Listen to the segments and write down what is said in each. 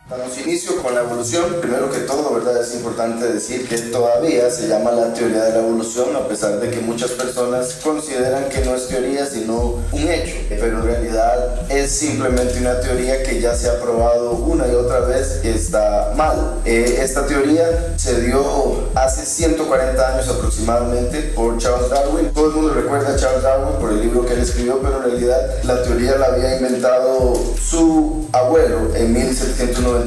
Damos inicio con la evolución. Primero que todo, ¿verdad? Es importante decir que todavía se llama la teoría de la evolución, a pesar de que muchas personas consideran que no es teoría, sino un hecho. Pero en realidad es simplemente una teoría que ya se ha probado una y otra vez que está mal. Esta teoría se dio hace 140 años aproximadamente por Charles Darwin. Todo el mundo recuerda a Charles Darwin por el libro que él escribió, pero en realidad la teoría la había inventado su abuelo en 1794,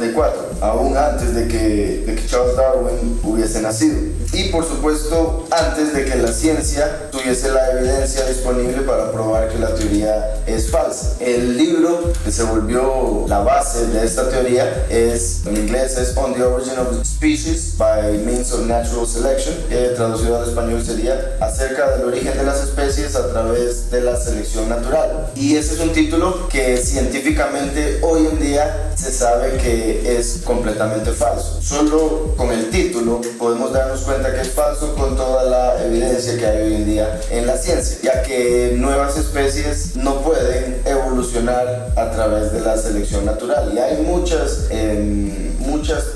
aún antes de que Charles Darwin hubiese nacido. Y por supuesto, antes de que la ciencia tuviese la evidencia disponible para probar que la teoría es falsa. El libro que se volvió la base de esta teoría es, en inglés, es On the Origin of Species by Means of Natural Selection, que traducido al español sería Acerca del origen de las especies a través de la selección natural. Y ese es un título que científicamente hoy en día se sabe que es completamente falso. Solo con el título podemos darnos cuenta que es falso con toda la evidencia que hay hoy en día en la ciencia, ya que nuevas especies no pueden evolucionar a través de la selección natural, y hay muchas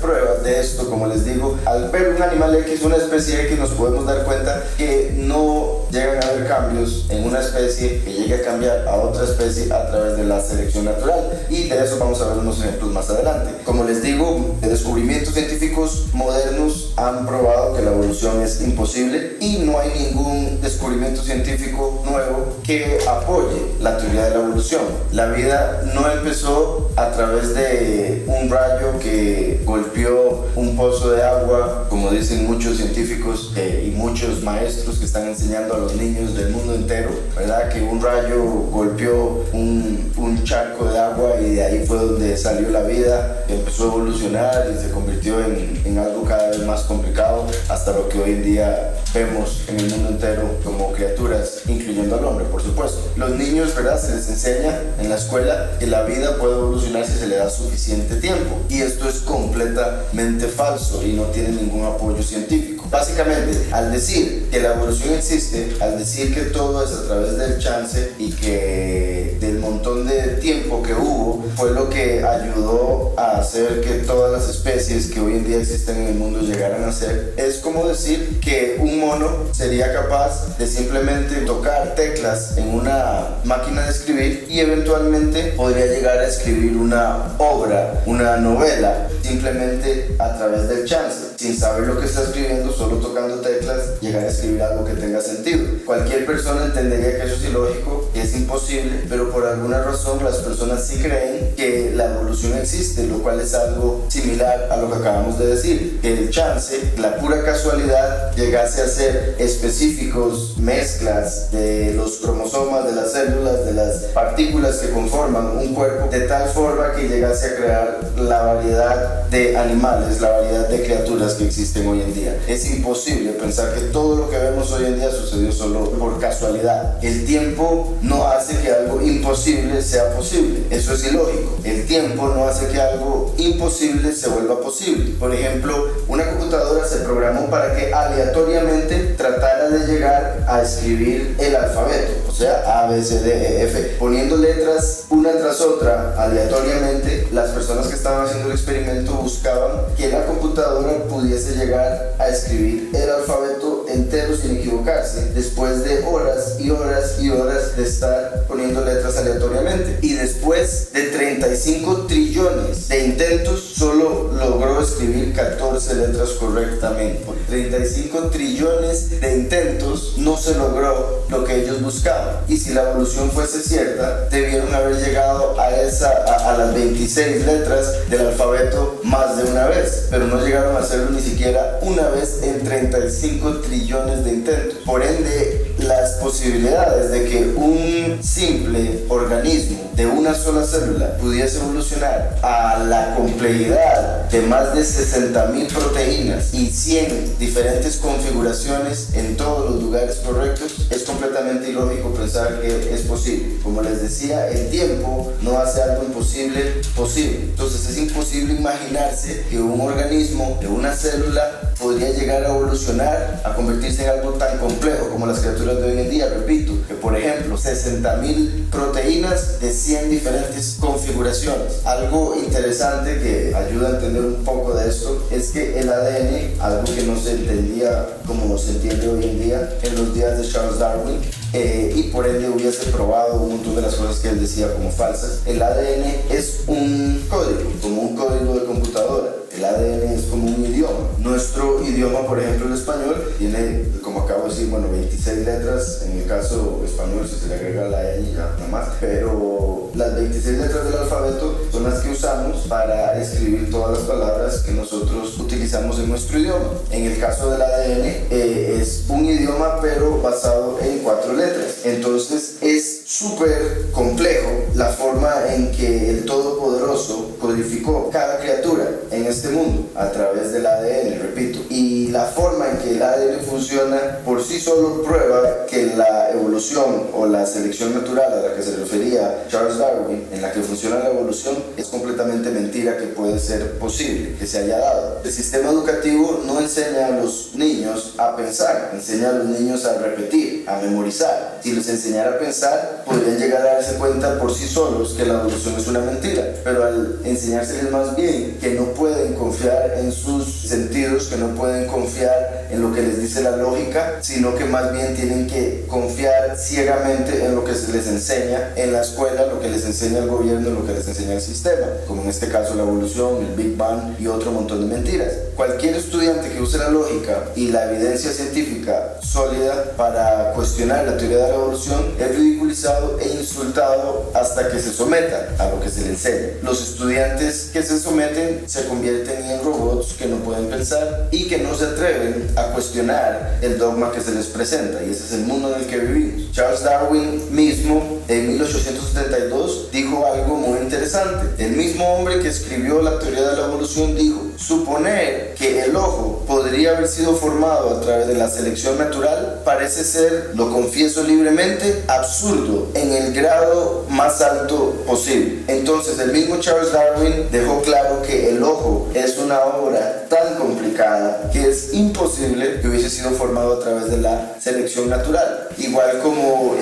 pruebas de esto. Como les digo, al ver un animal X, una especie X, nos podemos dar cuenta que no llegan a haber cambios en una especie que llegue a cambiar a otra especie a través de la selección natural, y de eso vamos a ver unos ejemplos más adelante. Como les digo, descubrimientos científicos modernos han probado que la evolución es imposible, y no hay ningún descubrimiento científico nuevo que apoye la teoría de la evolución. La vida no empezó a través de un rayo que golpeó un pozo de agua, como dicen muchos científicos y muchos maestros que están enseñando a los niños del mundo entero, ¿verdad? Que un rayo golpeó un charco de agua y de ahí fue donde salió la vida, empezó a evolucionar y se convirtió en algo cada vez más complicado, hasta lo que hoy en día vemos en el mundo entero como criaturas, incluyendo al hombre, por supuesto. Los niños, ¿verdad? Se les enseña en la escuela que la vida puede evolucionar si se le da suficiente tiempo, y esto es completamente falso y no tiene ningún apoyo científico. Básicamente, al decir que la evolución existe, al decir que todo es a través del chance y que del montón de tiempo que hubo fue lo que ayudó a hacer que todas las especies que hoy en día existen en el mundo llegaran a ser, es como decir que un mono sería capaz de simplemente tocar teclas en una máquina de escribir y eventualmente podría llegar a escribir una obra, una novela, simplemente a través del chance, sin saber lo que está escribiendo, solo tocando teclas, llegar a escribir algo que tenga sentido. Cualquier persona entendería que eso es ilógico, que es imposible, pero por alguna razón las personas sí creen que la evolución existe, lo cual es algo similar a lo que acabamos de decir, que el chance, la pura casualidad, llegase a ser específicos mezclas de los cromosomas, de las células, de las partículas que conforman un cuerpo, de tal forma que llegase a crear la variedad de animales, la variedad de criaturas que existen hoy en día. Es imposible pensar que todo lo que vemos hoy en día sucedió solo por casualidad. El tiempo no hace que algo imposible sea posible, eso es ilógico. El tiempo no hace que algo imposible se vuelva posible. Por ejemplo, una computadora se programó para que aleatoriamente tratara de llegar a escribir el alfabeto, o sea, A, B, C, D, E, F, poniendo letras una tras otra aleatoriamente. Las personas que estaban haciendo el experimento buscaban que la computadora pudiese llegar a escribir el alfabeto entero sin equivocarse, después de horas y horas y horas de estar poniendo letras aleatoriamente. Y después de 35 trillones de intentos, solo logró escribir 14 letras correctamente. Por 35 trillones de intentos no se logró lo que ellos buscaban. Y si la evolución fuese cierta, debieron haber llegado a las 26 letras del alfabeto más de una vez, pero no llegaron a hacerlo ni siquiera una vez en 35 trillones de intentos. Por ende, las posibilidades de que un simple organismo de una sola célula pudiese evolucionar a la complejidad de más de 60.000 proteínas y 100 diferentes configuraciones en todos los lugares correctos, es completamente ilógico pensar que es posible. Como les decía, el tiempo no hace algo imposible posible. Entonces es imposible imaginarse que un organismo de una célula podría llegar a evolucionar, a convertirse en algo tan complejo como las criaturas de hoy en en día, repito, que por ejemplo 60.000 proteínas de 100 diferentes configuraciones. Algo interesante que ayuda a entender un poco de esto es que el ADN, algo que no se entendía como se entiende hoy en día en los días de Charles Darwin, y por ende hubiese probado un montón de las cosas que él decía como falsas. El ADN es un código, como un código de computadora. El ADN es como un idioma. Nuestro idioma, por ejemplo, el español, tiene, como acabo de decir, 26 letras. En el caso español, si se le agrega la ñ, ya nada más. Pero las 26 letras del alfabeto son las que usamos para escribir todas las palabras que nosotros utilizamos en nuestro idioma. En el caso del ADN, es un idioma, pero basado en 4 letras. Entonces, es súper complejo la forma en que el Todopoderoso codificó cada criatura en este mundo a través del ADN, repito, y la forma en que el ADN funciona por sí solo prueba que la evolución o la selección natural a la que se refería Charles Darwin, en la que funciona la evolución, es completamente mentira que puede ser posible, que se haya dado. El sistema educativo no enseña a los niños a pensar, enseña a los niños a repetir, a memorizar. Si les enseñara a pensar, podrían llegar a darse cuenta por sí solos que la evolución es una mentira, pero al enseñárseles más bien que no pueden confiar en sus sentidos, que no pueden confiar en lo que les dice la lógica, sino que más bien tienen que confiar ciegamente en lo que se les enseña en la escuela, lo que les enseña el gobierno, lo que les enseña el sistema, como en este caso la evolución, el Big Bang y otro montón de mentiras. Cualquier estudiante que use la lógica y la evidencia científica sólida para cuestionar la teoría de la evolución es ridiculizado e insultado hasta que se someta a lo que se le enseña. Los estudiantes que se someten se convierten en robots que no pueden pensar y que no se atreven a cuestionar el dogma que se les presenta, y ese es el mundo en el que vivimos. Charles Darwin mismo en 1872 dijo algo muy interesante. El mismo hombre que escribió la teoría de la evolución dijo: suponer que el ojo podría haber sido formado a través de la selección natural parece ser, lo confieso libremente, absurdo en el grado más alto posible. Entonces el mismo Charles Darwin dejó claro que el ojo es una obra tan complicada que es imposible que hubiese sido formado a través de la selección natural. Igual como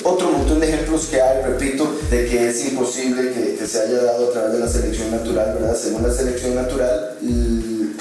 otro montón de ejemplos que hay, repito, de que es imposible que se haya dado a través de la selección natural, ¿verdad? Según la selección natural,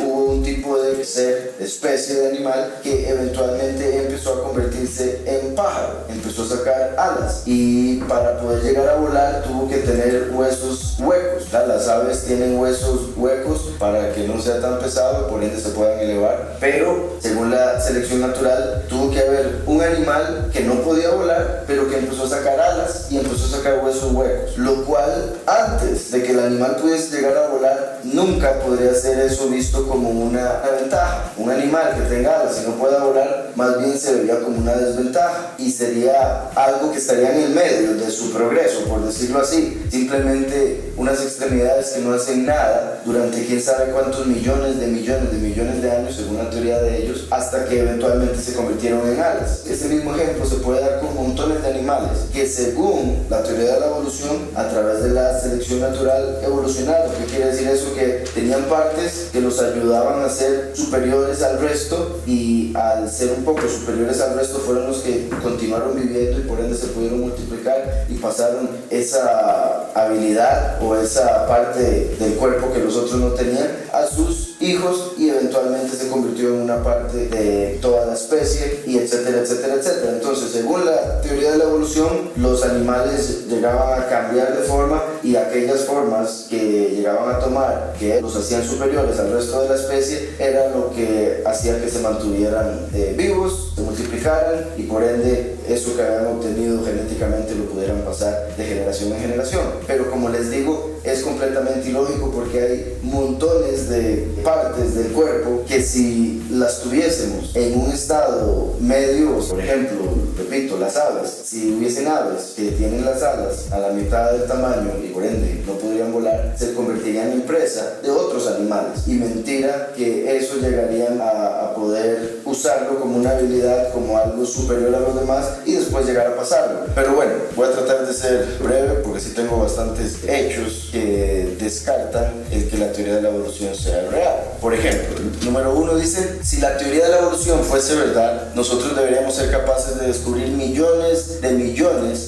hubo un tipo de ser, especie de animal que eventualmente empezó a convertirse en pájaro, empezó a sacar alas, y para poder llegar a volar tuvo que tener huesos huecos, ¿verdad? Las aves tienen huesos huecos para que no sea tan pesado, por ende se puedan elevar, pero según la selección natural tuvo que haber un animal que no podía volar, pero que empezó a sacar alas y empezó a sacar huesos huecos, lo cual antes de que el animal pudiese llegar a volar nunca podría ser eso visto como una ventaja. Un animal que tenga alas y no pueda volar más bien se vería como una desventaja y sería algo que estaría en el medio de su progreso, por decirlo así, simplemente unas extremidades que no hacen nada durante quién sabe cuántos millones de años, según la teoría de ellos, hasta que eventualmente se convirtieron en alas. Ese mismo ejemplo se puede dar con montones de animales que, según la teoría de la evolución, a través de la selección natural evolucionaron. ¿Qué quiere decir eso? Que tenían partes que los ayudaban a ser superiores al resto, y al ser un poco superiores al resto fueron los que continuaron viviendo y por ende se pudieron multiplicar y pasaron esa habilidad o esa parte del cuerpo que los otros no tenían a sus hijos, y eventualmente se convirtió en una parte de toda la especie, y etcétera, etcétera, etcétera. Entonces, según la teoría de la evolución, los animales llegaban a cambiar de forma, y aquellas formas que llegaban a tomar, que los hacían superiores al resto de la especie, era lo que hacía que se mantuvieran vivos, se multiplicaran, y por ende eso que habían obtenido genéticamente lo pudieran pasar de generación en generación. Pero como les digo, es completamente ilógico, porque hay montones de partes del cuerpo que, si las tuviésemos en un estado medio, por ejemplo, repito, las aves, si hubiesen aves que tienen las alas a la mitad del tamaño y por ende no podrían volar, se convertirían en presa de otros animales, y mentira que eso llegarían a poder usarlo como una habilidad, como algo superior a los demás y después llegar a pasarlo. Pero bueno, voy a tratar de ser breve porque sí tengo bastantes hechos que descartan el que la teoría de la evolución sea real. Por ejemplo, número 1 dice, si la teoría de la evolución fuese verdad, nosotros deberíamos ser capaces de descubrir millones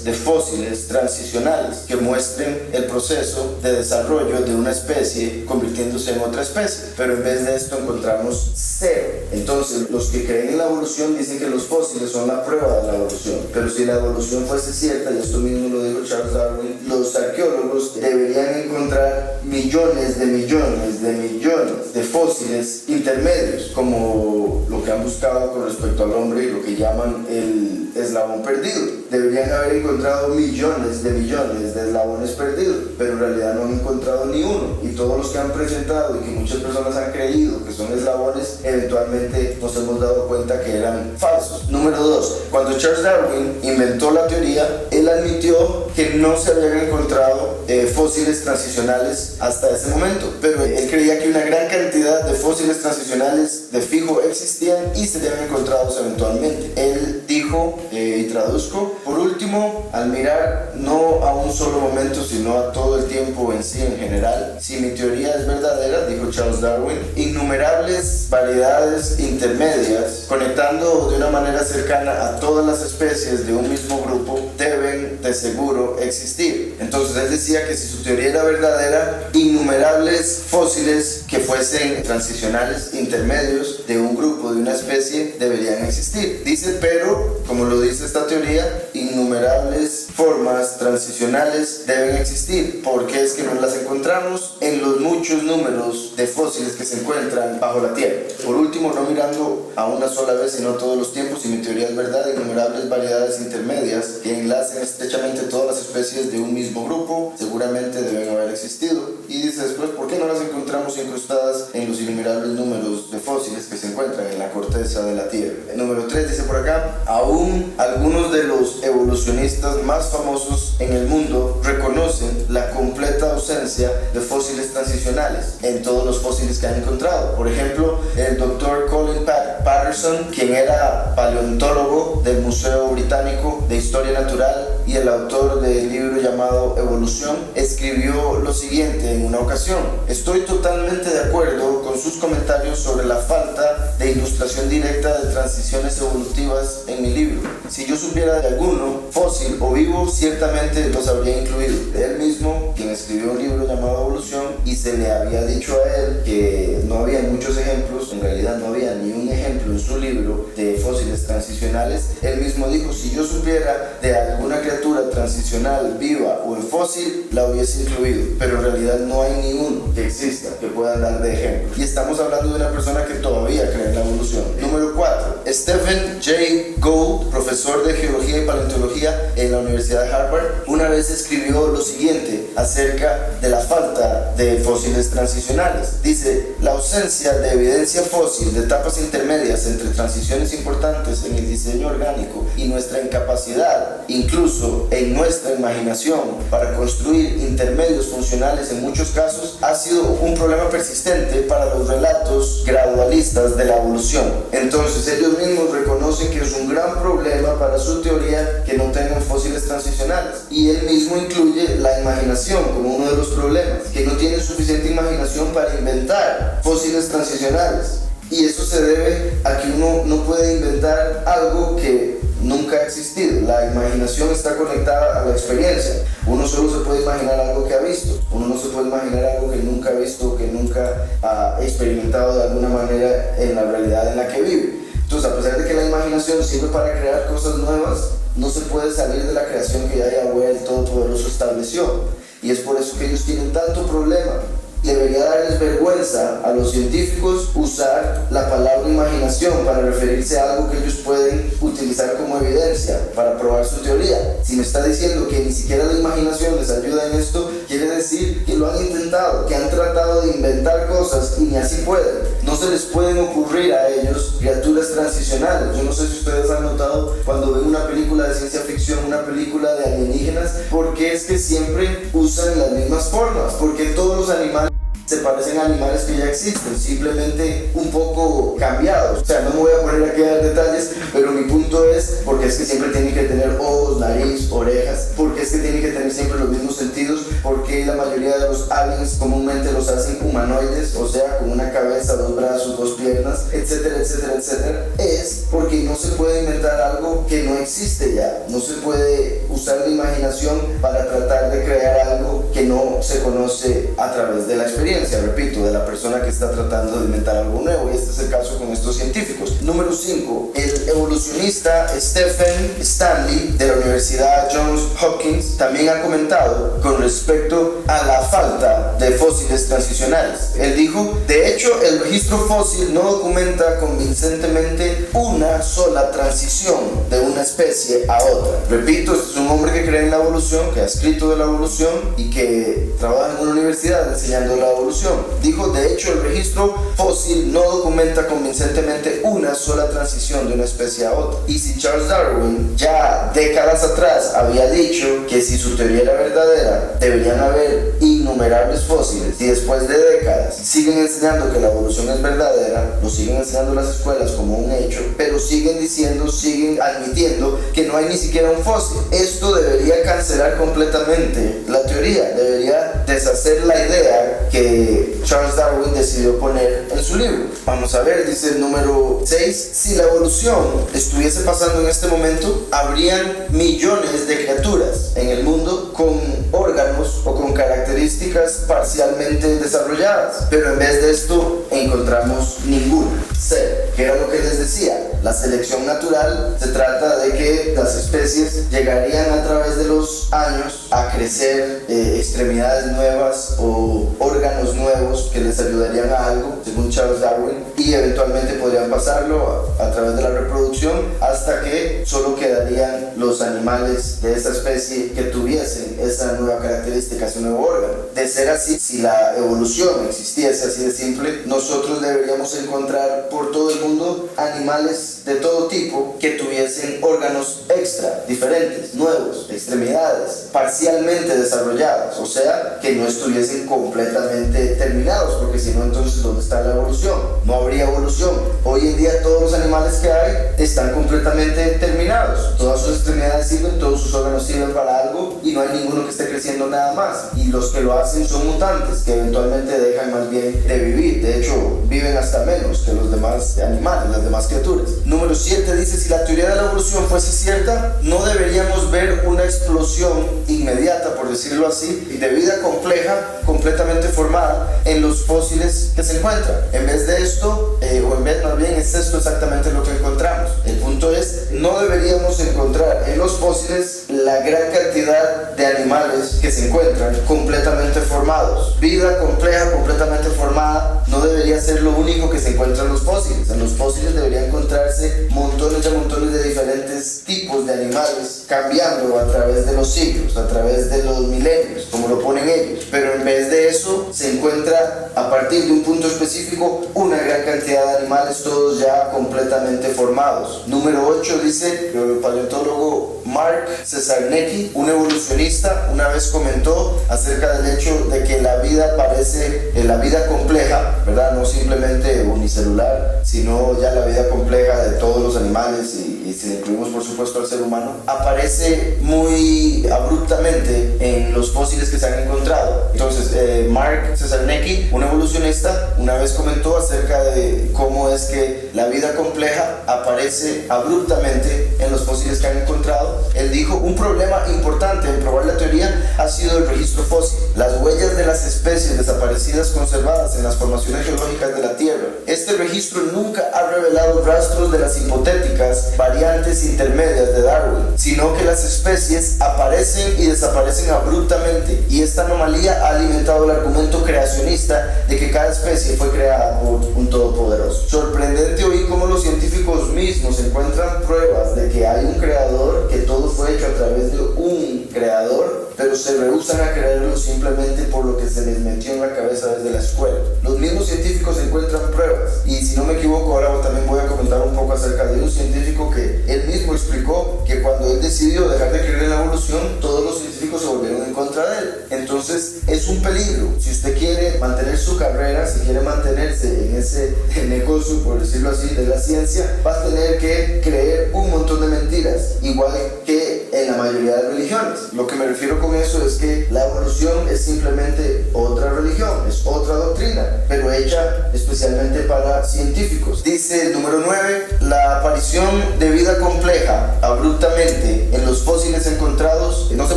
de fósiles transicionales que muestren el proceso de desarrollo de una especie convirtiéndose en otra especie, pero en vez de esto encontramos cero. Entonces, los que creen en la evolución dicen que los fósiles son la prueba de la evolución, pero si la evolución fuese cierta, y esto mismo lo dijo Charles Darwin, los arqueólogos deberían encontrar millones de fósiles intermedios, como lo que han buscado con respecto al hombre y lo que llaman el eslabón perdido. Deberían haber encontrado millones de eslabones perdidos, pero en realidad no han encontrado ni uno, y todos los que han presentado y que muchas personas han creído que son eslabones, eventualmente nos hemos dado cuenta que eran falsos. Número 2, cuando Charles Darwin inventó la teoría, él admitió que no se habían encontrado fósiles transicionales hasta ese momento, pero él creía que una gran cantidad de fósiles transicionales de fijo existían y se habían encontrado eventualmente. Él dijo, y traduzco, por último, al mirar no a un solo momento sino a todo el tiempo en sí en general, si mi teoría es verdadera, dijo Charles Darwin, innumerables variedades intermedias conectando de una manera cercana a todas las especies de un mismo grupo deben de seguro existir. Entonces él decía que si su teoría era verdadera, innumerables fósiles que fuesen transicionales intermedios de un grupo, de una especie, deberían existir. Dice, pero, como lo dice esta teoría, innumerables formas transicionales deben existir, porque es que nos las encontramos en los muchos números de fósiles que se encuentran bajo la Tierra. Por último, no mirando a una sola vez, sino todos los tiempos, si mi teoría es verdad, innumerables variedades intermedias que enlacen estrechamente todas las especies de un mismo grupo, seguramente deben haber existido. Y dice después, ¿por qué no las encontramos incrustadas en los innumerables números de fósiles que se encuentran en la corteza de la Tierra? El número 3 dice por acá, aún algunos de los evolucionistas más famosos en el mundo reconocen la completa ausencia de fósiles transicionales en todos los fósiles que han encontrado. Por ejemplo, el doctor Colin Patterson, quien era paleontólogo del Museo Británico de Historia Natural y el autor del libro llamado Evolución, escribió lo siguiente en una ocasión: estoy totalmente de acuerdo con sus comentarios sobre la falta de ilustración directa de transiciones evolutivas en mi libro. Si yo supiera de alguno, fósil o vivo, ciertamente los habría incluido. Él mismo, quien escribió un libro llamado Evolución, y se le había dicho a él que no había muchos ejemplos, en realidad no había ni un ejemplo en su libro de fósiles transicionales, él mismo dijo, si yo supiera de alguna criatura transicional viva o en fósil, la hubiese incluido, pero en realidad no hay ni uno que exista que pueda dar de ejemplo. Y estamos hablando de una persona que todavía cree en la evolución. Número 4. Stephen J. Gould, profesor de geología y paleontología en la Universidad de Harvard, una vez escribió lo siguiente acerca de la falta de fósiles transicionales. Dice, la ausencia de evidencia fósil de etapas intermedias entre transiciones importantes en el diseño orgánico y nuestra incapacidad, incluso en nuestra imaginación, para construir intermedios funcionales en muchos casos, ha sido un problema persistente para los relatos gradualistas de la evolución. Entonces ellos mismos reconocen que es un gran problema para su teoría que no tengan fósiles transicionales, y él mismo incluye la imaginación como uno de los problemas, que no tienen suficiente imaginación para inventar fósiles transicionales, y eso se debe a que uno no puede inventar algo que nunca ha existido. La imaginación está conectada a la experiencia. Uno solo se puede imaginar algo que ha visto, uno no se puede imaginar algo que nunca ha visto, que nunca ha experimentado de alguna manera en la realidad en la que vive. Entonces, a pesar de que la imaginación sirve para crear cosas nuevas, no se puede salir de la creación que ya Yahweh el Todopoderoso estableció, y es por eso que ellos tienen tanto problema. Debería darles vergüenza a los científicos usar la palabra imaginación para referirse a algo que ellos pueden utilizar como evidencia para probar su teoría. Si me está diciendo que ni siquiera la imaginación les ayuda en esto, quiere decir que lo han intentado, que han tratado de inventar cosas y ni así pueden. No se les pueden ocurrir a ellos criaturas transicionales. Yo no sé si ustedes han notado cuando ven una película de ciencia ficción, una película de alienígenas, porque es que siempre usan las mismas formas, porque todos los animales se parecen a animales que ya existen, simplemente un poco cambiados. O sea, no me voy a poner aquí a dar detalles, pero mi punto es, porque es que siempre tienen que tener ojos, nariz, orejas, porque es que tienen que tener siempre los mismos sentidos, porque la mayoría de los aliens comúnmente los hacen humanoides, o sea, con una cabeza, dos brazos, dos piernas, etcétera, etcétera, etcétera. Es porque no se puede inventar algo que no existe ya, no se puede usar la imaginación para tratar de crear algo que no se conoce a través de la experiencia, repito, de la persona que está tratando de inventar algo nuevo, y este es el caso con estos científicos. Número 5, el evolucionista Stephen Stanley de la Universidad Johns Hopkins también ha comentado con respecto a la falta de fósiles transicionales. Él dijo, de hecho, el registro fósil no documenta convincentemente una sola transición de una especie a otra. Repito, este es un hombre que cree en la evolución, que ha escrito de la evolución y que trabaja en una universidad enseñando la evolución. Dijo, de hecho, el registro fósil no documenta convincentemente una sola transición de una especie a otra. Y si Charles Darwin ya décadas atrás había dicho que si su teoría era verdadera, deberían haber innumerables fósiles, y después de décadas siguen enseñando que la evolución es verdadera, lo siguen enseñando las escuelas como un hecho, pero siguen diciendo, siguen admitiendo que no hay ni siquiera un fósil. Esto debería cancelar completamente la teoría, debería deshacer la idea que Charles Darwin decidió poner en su libro. Vamos a ver, dice el número 6, si la evolución estuviese pasando en este momento, habrían millones de criaturas en el mundo con órganos o con características parcialmente desarrolladas, pero en vez de esto encontramos ninguna. C, que era lo que les decía, la selección natural se trata de que las especies llegarían a través de los años a crecer extremidades nuevas o órganos nuevos que les ayudarían a algo, según Charles Darwin, y eventualmente podrían pasarlo a través de la reproducción hasta que solo quedarían los animales de esa especie que tuviesen esa nueva característica, ese nuevo órgano. De ser así, si la evolución existiese así de simple, nosotros deberíamos encontrar por todo el mundo animales de todo tipo que tuviesen órganos extra, diferentes, nuevos, extremidades, parcialmente desarrollados, o sea, que no estuviesen completamente terminados, porque si no, entonces ¿dónde está la evolución? No habría evolución. Hoy en día todos los animales que hay están completamente terminados, todas sus extremidades sirven, todos sus órganos sirven para algo y no hay ninguno que esté creciendo nada más, y los que lo hacen son mutantes que eventualmente dejan más bien de vivir, de hecho viven hasta menos que los demás animales, las demás criaturas. Número 7 dice, si la teoría de la evolución fuese cierta, no deberíamos ver una explosión inmediata, por decirlo así, de vida compleja, completamente formada en los fósiles que se encuentran. En vez de esto, o en vez más bien es esto exactamente lo que encontramos. El punto es, no deberíamos encontrar en los fósiles la gran cantidad de animales que se encuentran completamente formados. Vida compleja, completamente formada, no debería ser lo único que se encuentra en los fósiles. En los fósiles deberían encontrarse montones de diferentes tipos de animales cambiando a través de los siglos, a través de los milenios, como lo ponen ellos. Pero en vez de eso, se encuentra a partir de un punto específico una gran cantidad de animales, todos ya completamente formados. Número 8 dice, el paleontólogo Mark Cesarnecki, un evolucionista, una vez comentó acerca del hecho de que la vida parece, la vida compleja, ¿verdad? No simplemente unicelular, sino ya la vida compleja de todos los animales y si incluimos por supuesto al ser humano, aparece muy abruptamente en los fósiles que se han encontrado. Entonces, Mark Cesarnecki, un evolucionista, una vez comentó acerca de cómo es que la vida compleja aparece abruptamente en los fósiles que han encontrado. Él dijo, un problema importante en probar la teoría ha sido el registro fósil, las huellas de las especies desaparecidas conservadas en las formaciones geológicas de la Tierra. Este registro nunca ha revelado rastros de las hipotéticas variantes intermedias de Darwin, sino que las especies aparecen y desaparecen abruptamente, y esta anomalía ha alimentado el argumento creacionista de que cada especie fue creada por un todopoderoso. Sorprendente oír cómo los científicos mismos encuentran pruebas de que hay un creador, que todo fue hecho a través de un creador, pero se rehúsan a creerlo simplemente por lo que se les metió en la cabeza desde la escuela. Los mismos científicos encuentran pruebas, y si no me equivoco, ahora también voy a comentar un poco acerca de un científico que él mismo explicó que cuando él decidió dejar de creer en la evolución, todos los científicos se volvieron en contra de él. Entonces es un peligro. Si usted quiere mantener su carrera, si quiere mantenerse en ese negocio, por decirlo así, de la ciencia, va a tener que creer un montón de mentiras, igual que en la mayoría de religiones. Lo que me refiero con eso es que la evolución es simplemente otra religión, es otra doctrina, pero hecha especialmente para científicos. Dice el número 9, la aparición de vida compleja abruptamente en los fósiles encontrados no se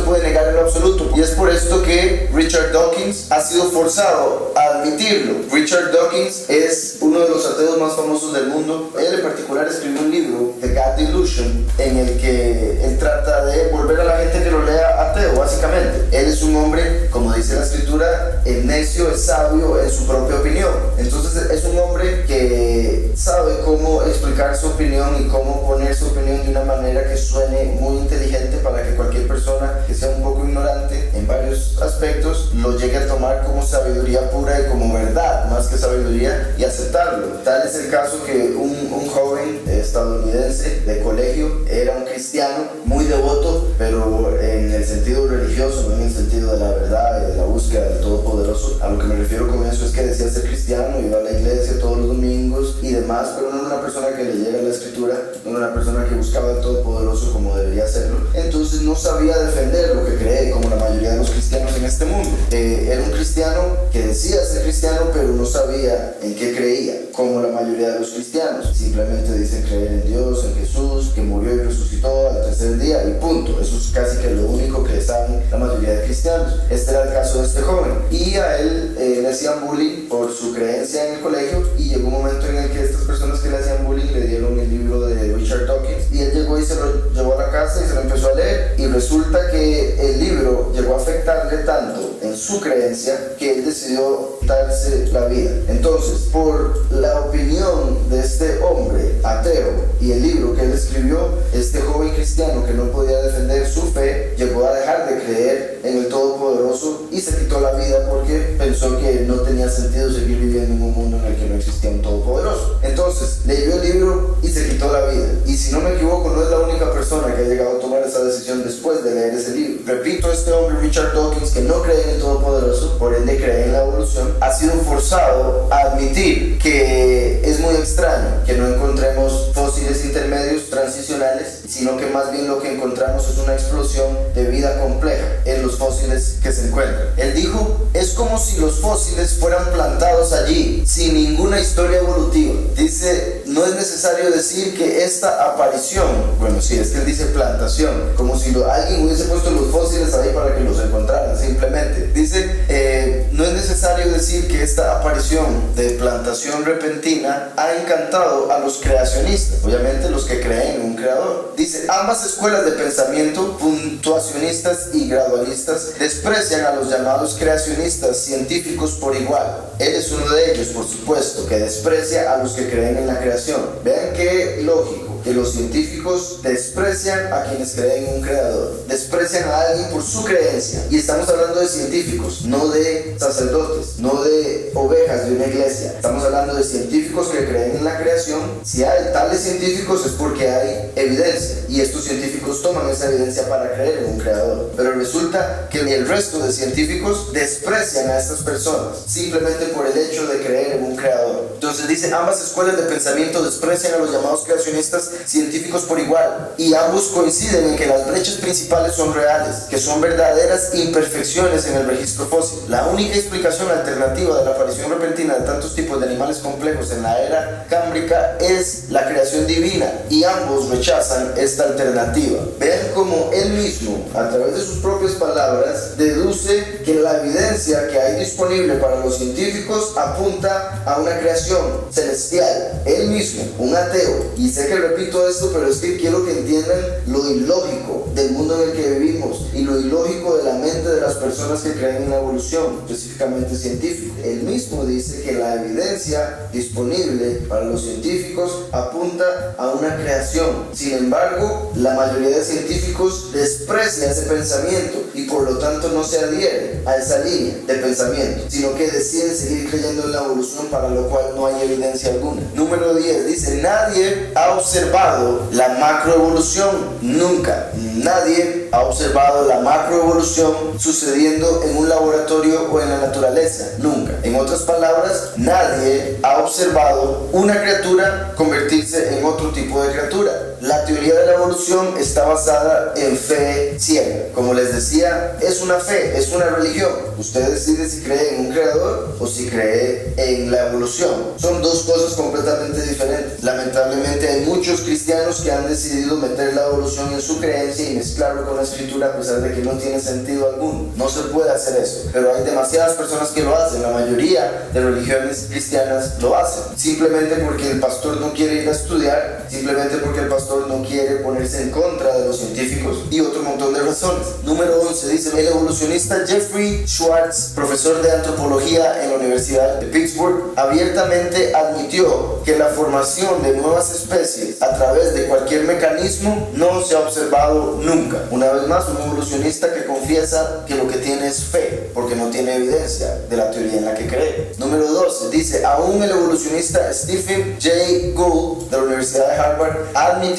puede negar en lo absoluto, y es por esto que Richard Dawkins ha sido forzado a admitirlo. Richard Dawkins es uno de los ateos más famosos del mundo. Él en particular escribió un libro, The God Delusion, en el que él trata de volver a la gente que lo lea ateo, básicamente. Él es un hombre, como dice la escritura, el necio es sabio en su propia opinión. Entonces es un hombre que sabe cómo explicar su opinión y cómo poner su opinión de una manera que suene muy inteligente para que cualquier persona que sea un poco ignorante en varios aspectos lo llegue a tomar como sabiduría pura y como verdad, más que sabiduría, y aceptarlo. Tal es el caso que un joven estadounidense de colegio era un cristiano muy devoto, pero en el sentido religioso, no en el sentido de la verdad y de la búsqueda del Todopoderoso. A lo que me refiero con eso es que decía ser cristiano, iba a la iglesia todos los domingos y demás, pero no era una persona que leyera la escritura, no era una persona que buscaba el Todopoderoso como debería hacerlo. Entonces no sabía defender lo que cree, como la mayoría de los cristianos en este mundo. Era un cristiano que decía ser cristiano, pero no sabía en qué creía, como la mayoría de los cristianos. Simplemente dicen creer en Dios, en Jesús, que murió y resucitó al tercer día y punto. Eso es casi que lo único que saben la mayoría de cristianos. Este era el caso de este joven, y a él le hacían bullying por su creencia en el colegio, y llegó un momento en el que estas personas que le hacían bullying le dieron el libro de Richard Dawkins, y él llegó y se lo llevó a la casa y se lo empezó a leer, y resulta que el libro llegó a afectarle tanto en su creencia que él decidió quitarse la vida. Entonces, por la opinión de este hombre ateo y el libro que él escribió, este joven cristiano que no podía defender su fe llegó a dejar de creer en el Todopoderoso y se quitó la vida porque pensó que no tenía sentido seguir viviendo en un mundo en el que no existía un Todopoderoso. Entonces leyó el libro y se quitó la vida, y si no me equivoco no es la única persona que ha llegado a tomar esa decisión después de leer ese libro. Repito, este hombre Richard Dawkins, que no cree en el Todopoderoso, por ende cree en la evolución, ha sido forzado a admitir que es muy extraño que no encontremos fósiles intermedios transicionales, sino que más bien lo que encontramos es una explosión de vida compleja en los fósiles que se encuentran. Él dijo, es como si los fósiles fueran plantados allí sin ninguna historia evolutiva. Dice, no es necesario decir que esta aparición, bueno, sí, es que él dice plantación, como si alguien hubiese puesto los fósiles ahí para que los encontraran, simplemente. Dice, no es necesario decir que esta aparición de plantación repentina ha encantado a los creacionistas, obviamente los que creen en un creador. Dice, ambas escuelas de pensamiento, puntuacionistas y gradualistas, desprecian a los llamados creacionistas científicos por igual. Él es uno de ellos, por supuesto, que desprecia a los que creen en la creación. Vean qué lógico, que los científicos desprecian a quienes creen en un creador, desprecian a alguien por su creencia, y estamos hablando de científicos, no de sacerdotes, no de ovejas de una iglesia. Estamos hablando de científicos que creen en la creación. Si hay tales científicos es porque hay evidencia, y estos científicos toman esa evidencia para creer en un creador, pero resulta que el resto de científicos desprecian a estas personas simplemente por el hecho de creer en un creador. Entonces dice, ambas escuelas de pensamiento desprecian a los llamados creacionistas científicos por igual, y ambos coinciden en que las brechas principales son reales, que son verdaderas imperfecciones en el registro fósil. La única explicación alternativa de la aparición repentina de tantos tipos de animales complejos en la era cámbrica es la creación divina, y ambos rechazan esta alternativa. Vean cómo él mismo, a través de sus propias palabras, deduce que la evidencia que hay disponible para los científicos apunta a una creación celestial. Él mismo, un ateo, y sé que repito esto, pero es que quiero que entiendan lo ilógico del mundo en el que vivimos y lo ilógico de la mente de las personas que creen en la evolución, específicamente científicos. Él mismo dice que la evidencia disponible para los científicos apunta a una creación. Sin embargo, la mayoría de científicos desprecia ese pensamiento y por lo tanto no se adhieren a esa línea de pensamiento, sino que deciden seguir creyendo en la evolución, para lo cual no hay evidencia alguna. Número 10 dice: nadie ha observado la macroevolución nunca. Nadie ha observado la macroevolución sucediendo en un laboratorio o en la naturaleza, nunca. En otras palabras, nadie ha observado una criatura convertirse en otro tipo de criatura. La teoría de la evolución está basada en fe ciega. Como les decía, es una fe, es una religión. Usted decide si cree en un creador o si cree en la evolución. Son dos cosas completamente diferentes. Lamentablemente hay muchos cristianos que han decidido meter la evolución en su creencia y mezclarlo con la escritura, a pesar de que no tiene sentido alguno. No se puede hacer eso, pero hay demasiadas personas que lo hacen. La mayoría de religiones cristianas lo hacen, simplemente porque el pastor no quiere ir a estudiar, simplemente porque el pastor no quiere ponerse en contra de los científicos y otro montón de razones. Número 11 dice: el evolucionista Jeffrey Schwartz, profesor de antropología en la Universidad de Pittsburgh, abiertamente admitió que la formación de nuevas especies a través de cualquier mecanismo no se ha observado nunca. Una vez más, un evolucionista que confiesa que lo que tiene es fe, porque no tiene evidencia de la teoría en la que cree. Número 12 dice: aún el evolucionista Stephen J. Gould de la Universidad de Harvard ha admitido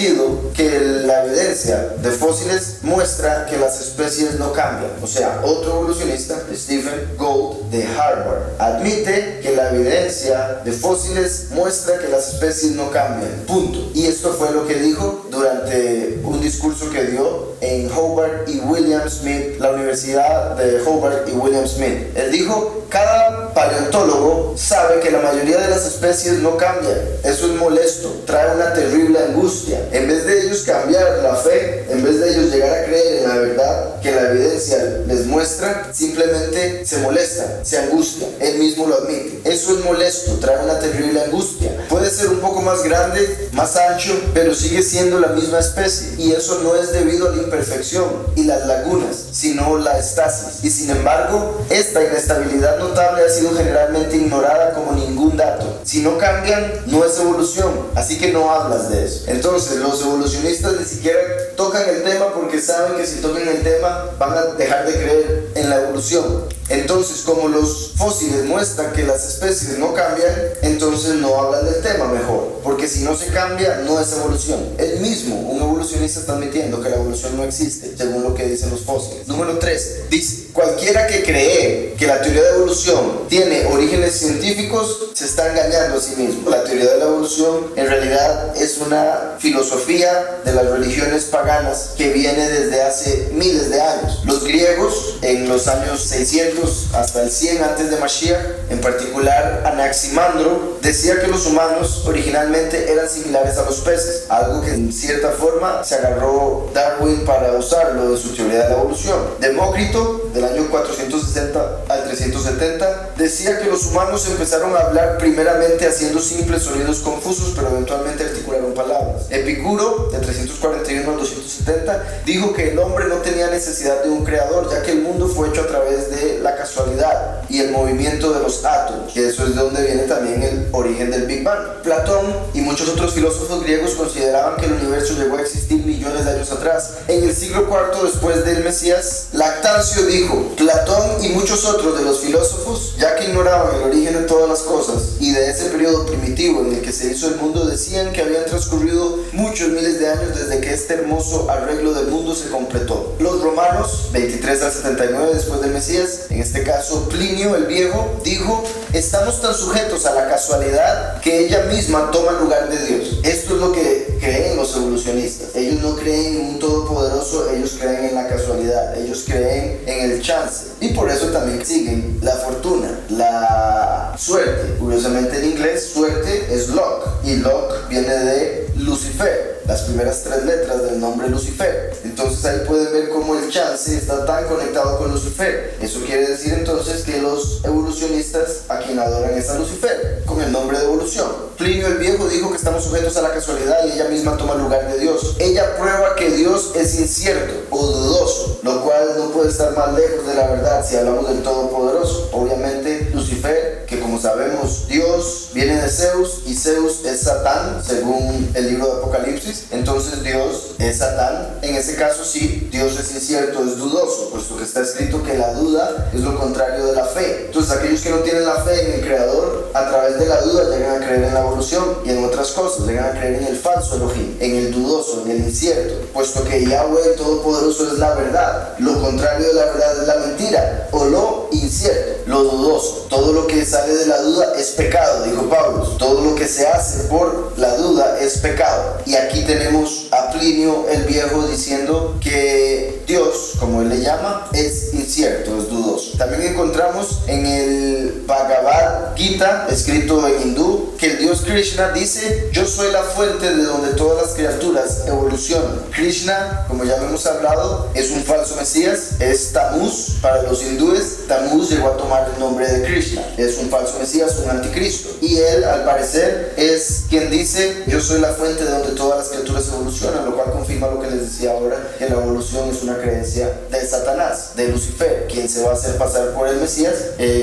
que la evidencia de fósiles muestra que las especies no cambian. O sea, otro evolucionista, Stephen Gould de Harvard, admite que la evidencia de fósiles muestra que las especies no cambian. Punto. Y esto fue lo que dijo durante un discurso que dio en Hobart y William Smith, la Universidad de Hobart y William Smith. Él dijo: cada paleontólogo sabe que la mayoría de las especies no cambian. Eso es molesto, trae una terrible angustia. En vez de ellos cambiar la fe, en vez de ellos llegar a creer en la verdad que la evidencia les muestra, simplemente se molestan, se angustian. Él mismo lo admite. Eso es molesto, trae una terrible angustia. Puede ser un poco más grande, más ancho, pero sigue siendo la misma especie. Y eso no es debido a la imperfección y las lagunas, sino la estasis. Y sin embargo, esta inestabilidad notable ha sido generalmente ignorada como ningún dato. Si no cambian, no es evolución, así que no hablas de eso. Entonces, los evolucionistas ni siquiera tocan el tema porque saben que si tocan el tema van a dejar de creer en la evolución. Entonces, como los fósiles muestran que las especies no cambian, entonces no hablan del tema mejor, porque si no se cambia, no es evolución. Él mismo, un evolucionista, está admitiendo que la evolución no existe, según lo que dicen los fósiles. Número 3, dice: cualquiera que cree que la teoría de evolución tiene orígenes científicos, se está engañando a sí mismo. La teoría de la evolución en realidad es una filosofía de las religiones paganas que viene desde hace miles de años. Los griegos, en los años 600 hasta el 100 antes de Mashiach, en particular Anaximandro, decía que los humanos originalmente eran similares a los peces, algo que en cierta forma se agarró Darwin para usarlo en su teoría de la evolución. Demócrito, del año 460 al 370, decía que los humanos empezaron a hablar primeramente haciendo simples sonidos confusos, pero eventualmente articularon palabras. Epicuro, de 341 al 270, dijo que el hombre no tenía necesidad de un creador, ya que el mundo fue hecho a través de la casualidad y el movimiento de los átomos, que eso es de donde viene también el origen del Big Bang. Platón y muchos otros filósofos griegos consideraban que el universo llegó a existir millones de años atrás. En el siglo IV después del Mesías, Lactancio dijo: Platón y muchos otros de los filósofos, ya que ignoraban el origen de todas las cosas y de ese periodo primitivo en el que se hizo el mundo, decían que habían transcurrido muchos miles de años desde que este hermoso arreglo del mundo se completó. Los romanos, 23 al 79 después del Mesías, en este caso Plinio el Viejo, dijo: estamos tan sujetos a la casualidad que ella misma toma el lugar de Dios. Esto es lo que creen los evolucionistas. Ellos no creen en un todopoderoso, ellos creen en la casualidad, ellos creen en el chance, y por eso también siguen la fortuna, la suerte. Curiosamente en inglés suerte es luck, y luck viene de Lucifer, las primeras 3 letras del nombre Lucifer. Entonces ahí pueden ver cómo el chance está tan conectado con Lucifer. Eso quiere decir entonces que los evolucionistas a quien adoran es a Lucifer, con el nombre de evolución. Plinio el Viejo dijo que estamos sujetos a la casualidad y ella misma toma el lugar de Dios. Ella prueba que Dios es incierto o dudoso, lo cual no puede estar más lejos de la verdad si hablamos del Todopoderoso. Obviamente Lucifer, que como sabemos Dios viene de Zeus y Zeus es Satán según el libro de Apocalipsis, entonces Dios es Satán. En ese caso sí, Dios es incierto, es dudoso, puesto que está escrito que la duda es lo contrario de la fe. Entonces aquellos que no tienen la fe en el Creador, a través de la duda llegan a creer en la evolución y en otras cosas, llegan a creer en el falso Elohim, en el dudoso, en el incierto, puesto que Yahweh el Todopoderoso es la verdad. Lo contrario de la verdad es la mentira o lo incierto, lo dudoso. Todo lo que sale de la duda es pecado, dijo Pablo. Todo lo que se hace por la duda es pecado. Y aquí tenemos a Plinio el Viejo diciendo que Dios, como él le llama, es incierto, es dudoso. También encontramos en el Bhagavad Gita, escrito en hindú, que el Dios Krishna dice: yo soy la fuente de donde todas las criaturas evolucionan. Krishna, como ya hemos hablado, es un falso Mesías, es Tammuz para los hindúes. Tammuz llegó a tomar el nombre de Krishna, es un falso Mesías, un anticristo, y él al parecer es quien dice: yo soy la fuente de donde todas las criaturas evolucionan, lo cual confirma lo que les decía ahora, que la evolución es una creencia de Satanás, de Lucifer, quien se va a hacer pasar por el Mesías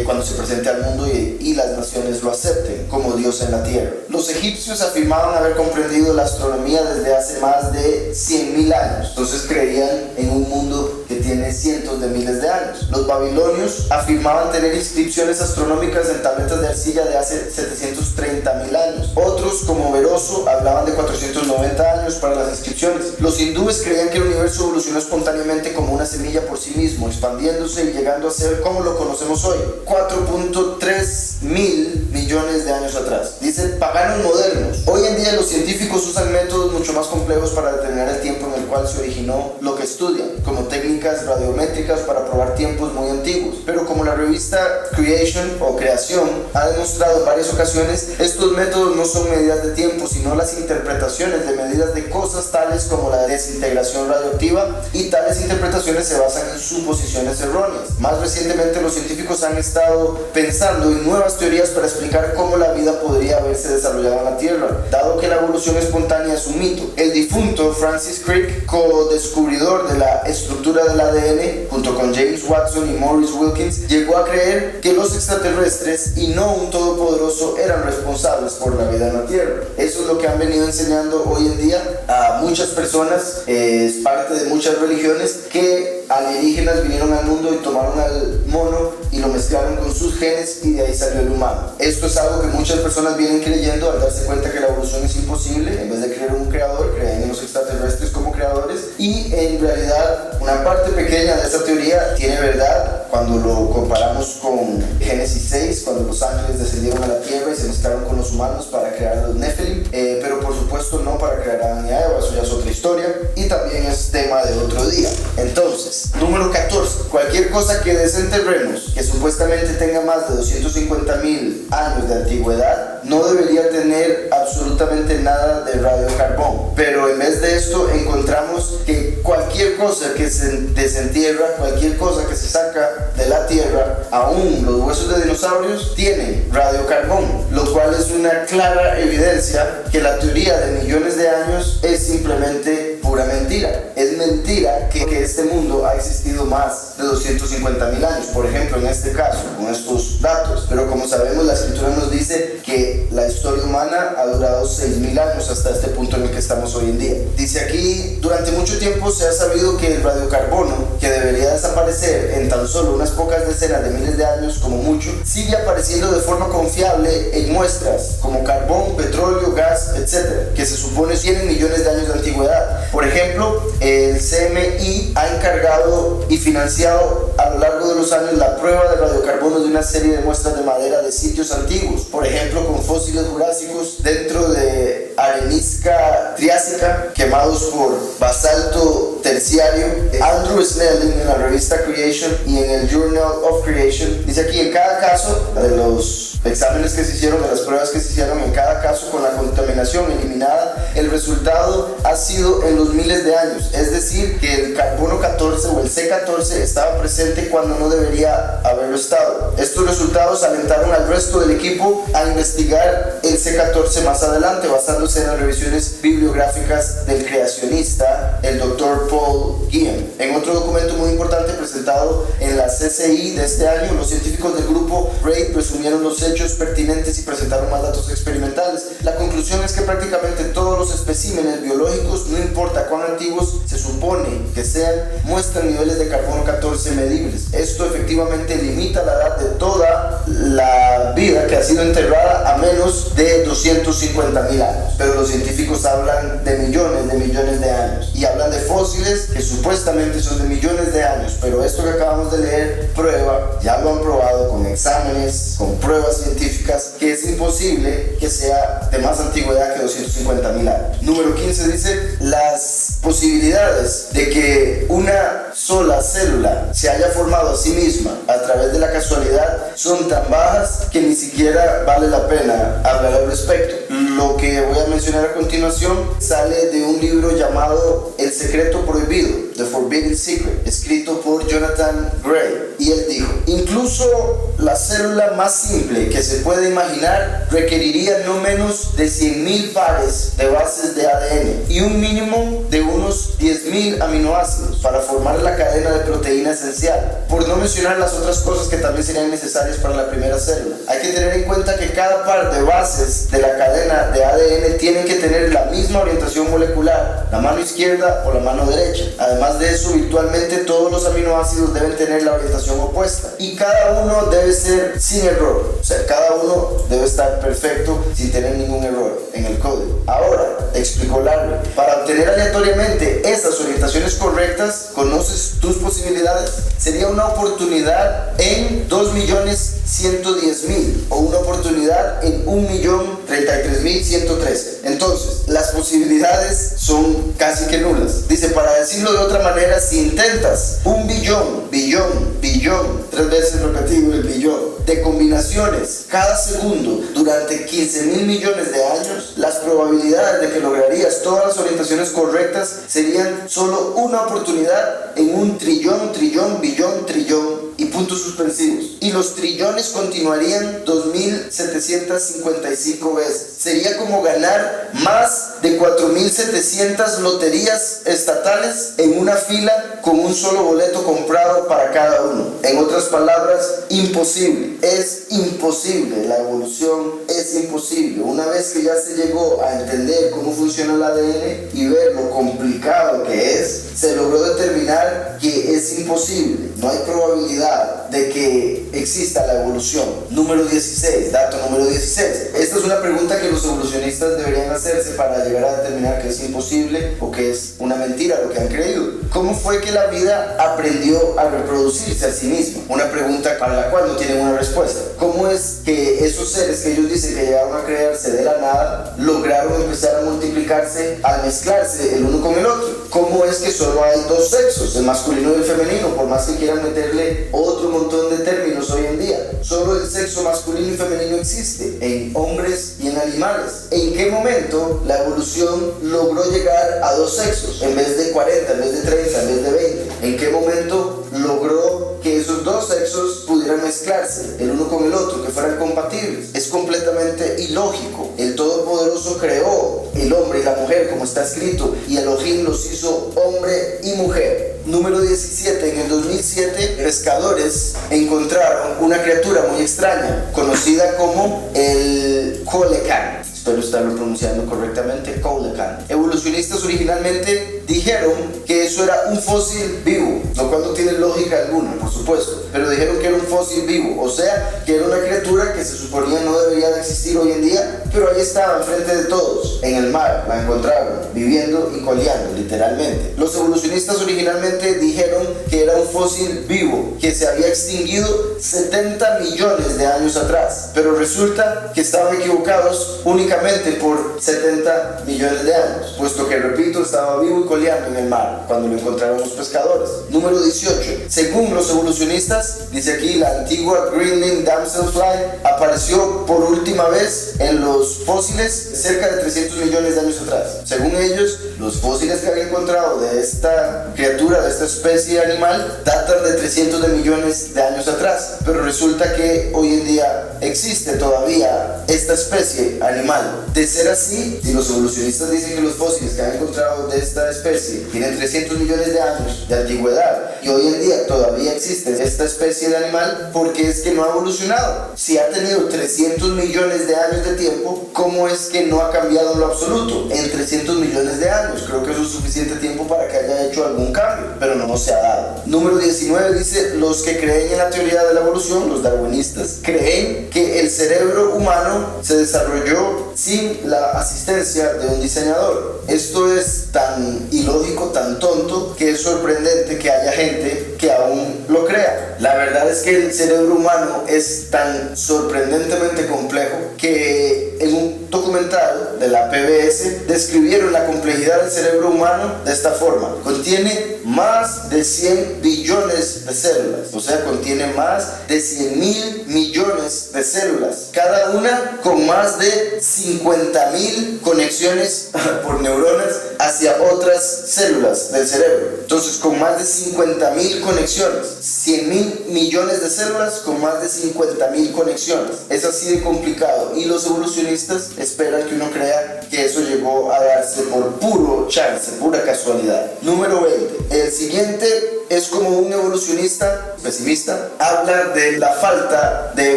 cuando se presente al mundo y las naciones lo acepten como Dios en la tierra. Los egipcios afirmaban haber comprendido la astronomía desde hace más de 100.000 años, entonces creían en un mundo que tiene cientos de miles de años. Los babilonios afirmaban tener inscripciones astronómicas en tabletas de arcilla de hace 730.000 años. Otros, como Veroso, hablaban de 490 años para las inscripciones. Los hindúes creían que el universo evolucionó espontáneamente como una semilla por sí mismo, expandiéndose y llegando a ser como lo conocemos hoy, 4.3 mil millones de años atrás. Dicen paganos modernos. Hoy en día los científicos usan métodos mucho más complejos para determinar el tiempo en el cual se originó lo que estudian, como técnicas radiométricas para probar tiempos muy antiguos. Pero como la revista Creation o Creación ha demostrado en varias ocasiones, estos métodos no son medidas de tiempo, sino las interpretaciones de medidas de cosas tales como la desintegración radioactiva, y tales interpretaciones se basan en suposiciones erróneas. Más recientemente los científicos han estado pensando en nuevas teorías para explicar cómo la vida podría haberse desarrollado en la Tierra, dado que la evolución espontánea es un mito. El difunto Francis Crick, co-descubridor de la estructura del ADN, junto con James Watson y Maurice Wilkins, llegó a creer que los extraterrestres y no un todopoderoso eran responsables por la vida en la Tierra. Eso es lo que han venido enseñando hoy en día a muchas personas, es parte de muchas religiones, que alienígenas vinieron al mundo y tomaron al mono y lo mezclaron con sus genes y de ahí salió el humano. Esto es algo que muchas personas vienen creyendo al darse cuenta que la evolución es imposible. En vez de creer en un creador, creen en los extraterrestres como creadores, y en realidad una parte pequeña de esta teoría tiene verdad cuando lo comparamos con Génesis 6, cuando los ángeles descendieron a la tierra y se mezclaron con los humanos para crear a los Nephilim, pero por supuesto no para crear a Adán y a Eva, eso ya es otra historia y también es tema de otro día. Entonces, número 14, cualquier cosa que desenterremos que supuestamente tenga más de 250.000 años de antigüedad no debería tener absolutamente nada de radiocarbón, pero en vez de esto encontramos que cualquier cosa que se desentierra, cualquier cosa que se saca de la tierra, aún los huesos de dinosaurios tienen radiocarbón, lo cual es una clara evidencia que la teoría de millones de años es simplemente pura mentira. Es mentira que este mundo ha existido más de 250.000 años, por ejemplo en este caso, con estos datos, pero como sabemos la escritura nos dice que la historia humana ha durado 6.000 años hasta este punto en el que estamos hoy en día. Dice aquí: durante mucho tiempo se ha sabido que el radiocarbono, que debería desaparecer en tan solo unas pocas decenas de miles de años como mucho, sigue apareciendo de forma confiable en muestras como carbón, petróleo, gas, etc., que se supone tienen millones de años de antigüedad. Por ejemplo, el CMI ha encargado y financiado a lo largo de los años la prueba de radiocarbono de una serie de muestras de madera de sitios antiguos, por ejemplo con fósiles jurásicos dentro de arenisca triásica quemados por basalto terciario. Andrew Snelling en la revista Creation y en el Journal of Creation dice aquí: en cada caso de los exámenes que se hicieron, de las pruebas que se hicieron en cada caso con la contaminación eliminada, el resultado ha sido en los miles de años. Es decir, que el carbono 14 o el C14 estaba presente cuando no debería haberlo estado. Estos resultados alentaron al resto del equipo a investigar el C14 más adelante, basándose en las revisiones bibliográficas del creacionista, el Dr. Paul Guillen. En otro documento muy importante presentado en la CCI de este año, los científicos del grupo RAID resumieron los hechos pertinentes y presentaron más datos experimentales. La conclusión es que prácticamente todos los especímenes biológicos, no importa cuán antiguos se supone que sean, muestran niveles de carbono 14 medibles. Esto efectivamente limita la edad de toda la vida que ha sido enterrada a menos de 250.000 años. Pero los científicos hablan de millones de años y hablan de fósiles que supuestamente son de millones de años, pero esto que acabamos de leer prueba, ya lo han probado con exámenes, con pruebas científicas, que es imposible que sea de más antigüedad que 250.000 años. Número 15 dice: las posibilidades de que una sola célula se haya formado a sí misma a través de la casualidad son tan bajas que ni siquiera vale la pena hablar al respecto. Lo que voy a mencionar a continuación sale de un libro llamado El secreto prohibido, The Forbidden Secret, escrito por Jonathan Gray, y él dijo: incluso la célula más simple que se puede imaginar requeriría no menos de 100.000 pares de bases de ADN y un mínimo de unos 10.000 aminoácidos para formar la cadena de proteína esencial, por no mencionar las otras cosas que también serían necesarias para la primera célula. Hay que tener en cuenta que cada par de bases de la cadena de ADN tienen que tener la misma orientación molecular, la mano izquierda o la mano derecha. Además de eso, virtualmente todos los aminoácidos deben tener la orientación opuesta y cada uno debe ser sin error, o sea, cada uno debe estar perfecto sin tener ningún error en el código. Ahora, explicó Larry, para obtener aleatoriamente esas orientaciones correctas, ¿conoces tus posibilidades? Sería una oportunidad en 2.110.000 o una oportunidad en 1.033.113. Entonces, las posibilidades son casi que nulas. Dice, para decirlo de otra manera, si intentas 1.000.000.000.000.000, 3 veces repetido el billón, de combinaciones cada segundo durante 15.000 millones de años, las probabilidades de que lograrías todas las orientaciones correctas serían solo una oportunidad en 1.000.000.000.000.000.000.000.000 y puntos suspensivos, y los trillones continuarían 2.755 veces. Sería como ganar más de 4.700 loterías estatales en una fila con un solo boleto comprado para cada uno. En otras palabras, imposible. Es imposible. La evolución es imposible. Una vez que ya se llegó a entender cómo funciona el ADN y ver lo complicado que es, se logró determinar que es imposible. No hay probabilidad de que exista la evolución. Número 16, dato número 16. Esta es una pregunta que los evolucionistas deberían hacerse para llegar a determinar que es imposible o que es una mentira lo que han creído. ¿Cómo fue que la vida aprendió a reproducirse a sí misma? Una pregunta para la cual no tienen una respuesta. ¿Cómo es que esos seres que ellos dicen que llegaron a crearse de la nada lograron empezar a multiplicarse al mezclarse el uno con el otro? ¿Cómo es que solo hay dos sexos, el masculino y el femenino, por más que quieran meterle otro montón de términos hoy en día? Solo el sexo masculino y femenino existe en hombres y en animales. ¿En qué momento la evolución logró llegar a dos sexos en vez de 40, en vez de 30, en vez de 20? ¿En qué momento logró que esos dos sexos pudieran mezclarse el uno con el otro, que fueran compatibles? Es completamente ilógico. El Todopoderoso creó el hombre y la mujer, como está escrito, y Elohim los hizo hombre y mujer. Número 17. En el 2007, pescadores encontraron una criatura muy extraña, conocida como el coelacanth. Espero estarlo pronunciando correctamente, coelacanth. Evolucionistas originalmente dijeron que eso era un fósil vivo, lo cual no tiene lógica alguna, por supuesto, pero dijeron que era un fósil vivo, o sea, que era una criatura que se suponía no debería de existir hoy en día, pero ahí estaba enfrente de todos, en el mar, la encontraron, viviendo y coleando, literalmente. Los evolucionistas originalmente dijeron que era un fósil vivo, que se había extinguido 70 millones de años atrás, pero resulta que estaban equivocados únicamente por 70 millones de años, puesto que, repito, estaba vivo y coleando en el mar cuando lo encontraron los pescadores. Número Número 18. Según los evolucionistas, dice aquí, la antigua Greenland damselfly apareció por última vez en los fósiles cerca de 300 millones de años atrás. Según ellos, los fósiles que han encontrado de esta criatura, de esta especie animal, datan de 300 de millones de años atrás. Pero resulta que hoy en día existe todavía esta especie animal. De ser así, si los evolucionistas dicen que los fósiles que han encontrado de esta especie tienen 300 millones de años de antigüedad y hoy en día todavía existe esta especie de animal, ¿por qué es que no ha evolucionado? Si ha tenido 300 millones de años de tiempo, ¿cómo es que no ha cambiado en lo absoluto en 300 millones de años? Creo que eso es suficiente tiempo para que haya hecho algún cambio, pero no se ha dado. Número 19 dice, los que creen en la teoría de la evolución, los darwinistas, creen que el cerebro humano se desarrolló sin la asistencia de un diseñador. Esto es tan ilógico, tan tonto, que es sorprendente que haya gente que aún lo crea. La verdad es que el cerebro humano es tan sorprendentemente complejo que en un documental de la PBS describieron la complejidad del cerebro humano de esta forma. Contiene más de 100 billones de células, o sea, contiene más de 100.000 millones de células, cada una con más de 50.000 conexiones por neuronas hacia otras células del cerebro. Entonces, con más de 50.000 conexiones, 100.000 millones de células con más de 50.000 conexiones. Es así de complicado y los evolucionistas esperan que uno crea que eso llegó a darse por puro chance, pura casualidad. Número 20. El siguiente es como un evolucionista pesimista habla de la falta de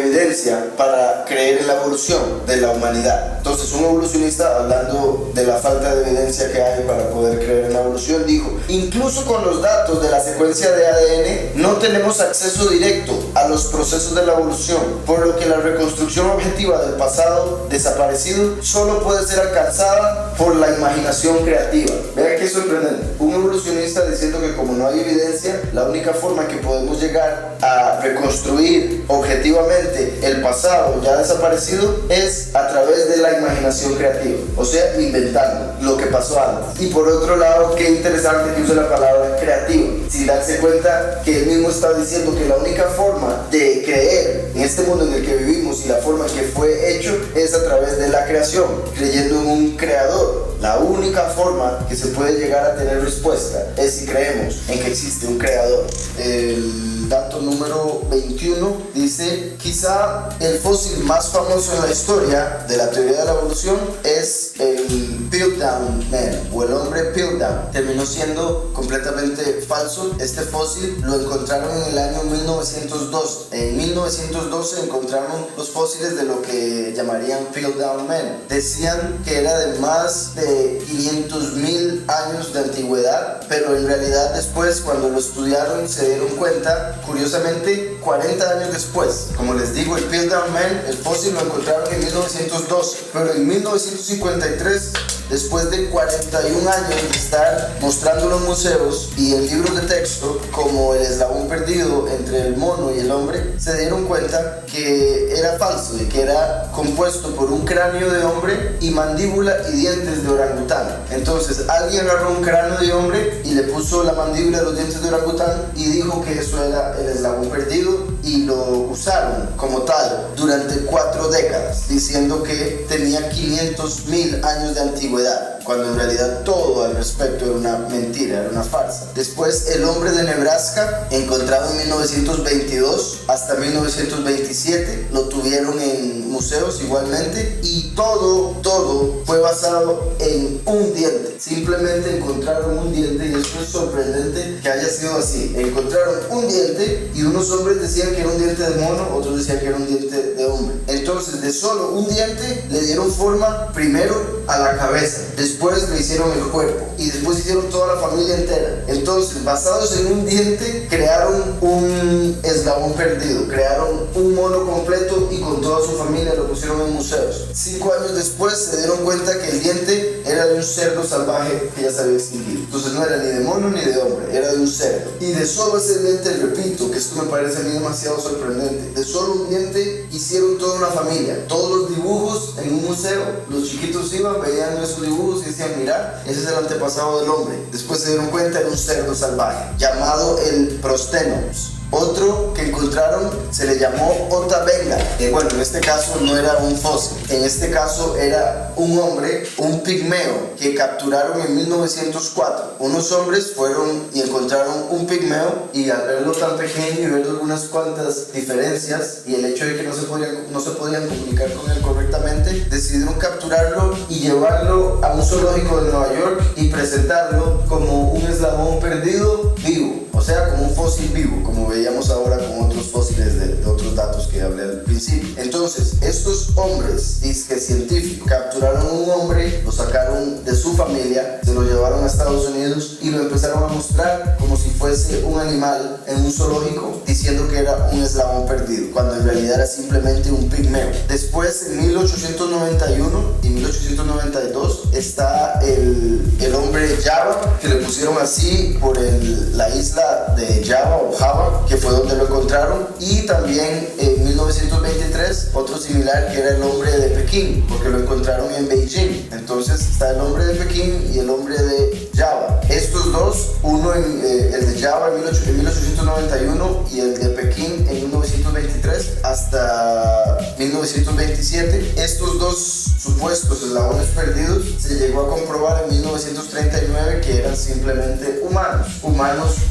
evidencia para creer en la evolución de la humanidad. Entonces, un evolucionista, hablando de la falta de evidencia que hay para poder creer en la evolución, dijo: incluso con los datos de la secuencia de ADN no tenemos acceso directo a los procesos de la evolución, por lo que la reconstrucción objetiva del pasado desaparecido solo puede ser alcanzada por la imaginación creativa. Vean qué sorprendente. Un evolucionista diciendo que como no hay evidencia, la única forma que podemos llegar a reconstruir objetivamente el pasado ya desaparecido es a través de la imaginación creativa, o sea, inventando lo que pasó antes. Y por otro lado, qué interesante que use la palabra creativa, sin darse cuenta que él mismo está diciendo que la única forma de creer en este mundo en el que vivimos y la forma en que fue hecho es a través de la creación, creyendo en un creador. La única forma que se puede llegar a tener respuesta es si creemos en que existe un creador. El dato número 21 dice: quizá el fósil más famoso en la historia de la teoría de la evolución es el Piltdown Man, o el hombre Piltdown. Terminó siendo completamente falso. Este fósil lo encontraron en el año 1902. En 1912 encontraron los fósiles de lo que llamarían Piltdown Man. Decían que era de más de 500.000 años de antigüedad, pero en realidad después, cuando lo estudiaron, se dieron cuenta, curiosamente, 40 años después. Como les digo, el Piltdown Man, el fósil lo encontraron en 1912, pero en 1953, después de 41 años de estar mostrándolo en museos y en libros de texto como el eslabón perdido entre el mono y el hombre, se dieron cuenta que era falso, de que era compuesto por un cráneo de hombre y mandíbula y dientes de orangután. Entonces alguien agarró un cráneo de hombre y le puso la mandíbula y los dientes de orangután y dijo que eso era el eslabón perdido, y lo usaron como tal durante 4 décadas, diciendo que tenía 500.000 años de antigüedad, cuando en realidad todo al respecto era una mentira, era una farsa. Después, el hombre de Nebraska, encontrado en 1922 hasta 1927, lo tuvieron en museos igualmente, y todo fue basado en un diente. Simplemente encontraron un diente, y esto es sorprendente que haya sido así. Encontraron un diente y unos hombres decían que era un diente de mono, otros decían que era un diente de hombre. Entonces, de solo un diente le dieron forma primero a la cabeza, después le hicieron el cuerpo y después hicieron toda la familia entera. Entonces, basados en un diente, crearon un eslabón perdido, crearon un mono completo y con toda su familia lo pusieron en museos. 5 años después se dieron cuenta que el diente era de un cerdo salvaje que ya se había extinguido. Entonces no era ni de mono ni de hombre, era de un cerdo. Y de solo ese diente, repito, que esto me parece a mí demasiado demasiado sorprendente. De solo un diente hicieron toda una familia. Todos los dibujos en un museo, los chiquitos iban, veían esos dibujos y decían, mira, ese es el antepasado del hombre. Después se dieron cuenta, era un cerdo salvaje llamado el Prostenons. Otro que encontraron se le llamó Otabenga. Bueno, en este caso no era un fósil, en este caso era un hombre, un pigmeo, que capturaron en 1904. Unos hombres fueron y encontraron un pigmeo, y al verlo tan pequeño y ver algunas cuantas diferencias y el hecho de que no se podían comunicar con él correctamente, decidieron capturarlo y llevarlo a un zoológico de Nueva York y presentarlo como un eslabón perdido vivo, o sea, como un fósil vivo, como veíamos ahora con otros fósiles de otros datos que hablé al principio. Entonces, estos hombres, disque científicos, capturaron a un hombre, lo sacaron de su familia, se lo llevaron a Estados Unidos y lo empezaron a mostrar como si fuese un animal en un zoológico, diciendo que era un eslabón perdido, cuando en realidad era simplemente un pigmeo. Después, en 1891 y 1892, está el hombre Java, que le pusieron así por la isla de Java o Java, que fue donde lo encontraron. Y también en 1923 otro similar, que era el hombre de Pekín, porque lo encontraron en Beijing. Entonces está el hombre de Pekín y el hombre de Java. Estos dos, uno el de Java en 1891 y el de Pekín en 1923 hasta 1927. Estos dos supuestos eslabones perdidos se llegó a comprobar en 1939 que eran simplemente humanos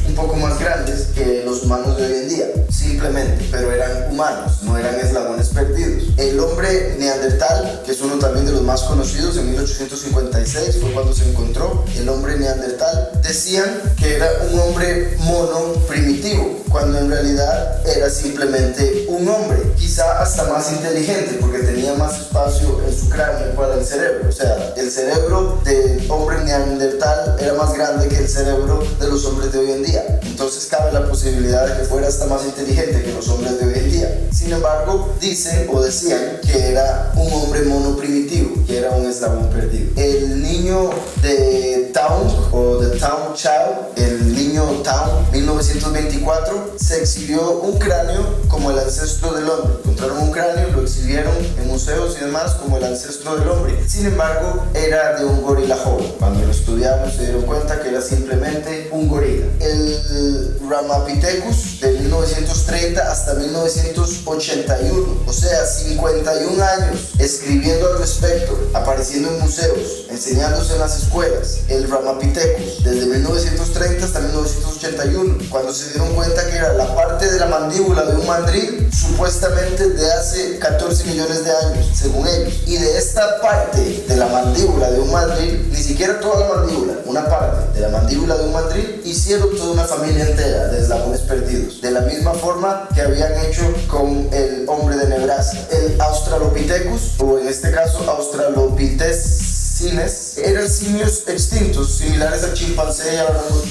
un poco más grandes que los humanos de hoy en día, simplemente, pero eran humanos, no eran eslabones perdidos. El hombre neandertal, que es uno también de los más conocidos, en 1856 fue cuando se encontró el hombre neandertal. Decían que era un hombre mono primitivo, cuando en realidad era simplemente un hombre, quizá hasta más inteligente, porque tenía más espacio en su cráneo para el cerebro. O sea, el cerebro del hombre neandertal era más grande que el cerebro de los hombres de hoy en día. Entonces cabe la posibilidad de que fuera hasta más inteligente que los hombres de hoy en día. Sin embargo, dicen o decían que era un hombre mono primitivo, que era un eslabón perdido. El niño de Town o de Town Child, el niño Town, 1924, se exhibió un cráneo como el ancestro del hombre. Encontraron un cráneo, lo exhibieron en museos y demás como el ancestro del hombre. Sin embargo, era de un gorila joven. Cuando lo estudiaron se dieron cuenta que era simplemente un gorila. El Ramapithecus de 1930 hasta 1981, o sea, 51 años escribiendo al respecto, apareciendo en museos, enseñándose en las escuelas. El Ramapithecus desde 1930 hasta 1981, cuando se dieron cuenta que era la parte de la mandíbula de un mandril, supuestamente de hace 14 millones de años, según ellos. Y de esta parte de la mandíbula de un mandril, ni siquiera toda la mandíbula, una parte de la mandíbula de un mandril, hicieron toda una familia entera de eslabones perdidos, de la misma forma que habían hecho con el hombre de Nebraska. El Australopithecus, o en este caso Australopithecines, eran simios extintos similares al chimpancé y al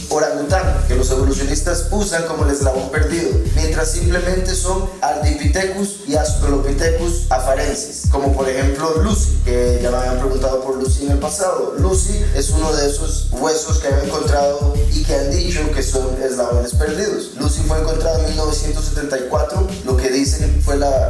orangután, que los evolucionistas usan como el eslabón perdido, mientras simplemente son Ardipithecus y Australopithecus afarensis, como por ejemplo Lucy, que ya me habían preguntado por Lucy en el pasado. Lucy es uno de esos huesos que han encontrado y que han dicho que son eslabones perdidos. Lucy fue encontrada en 1974, lo que dicen fue la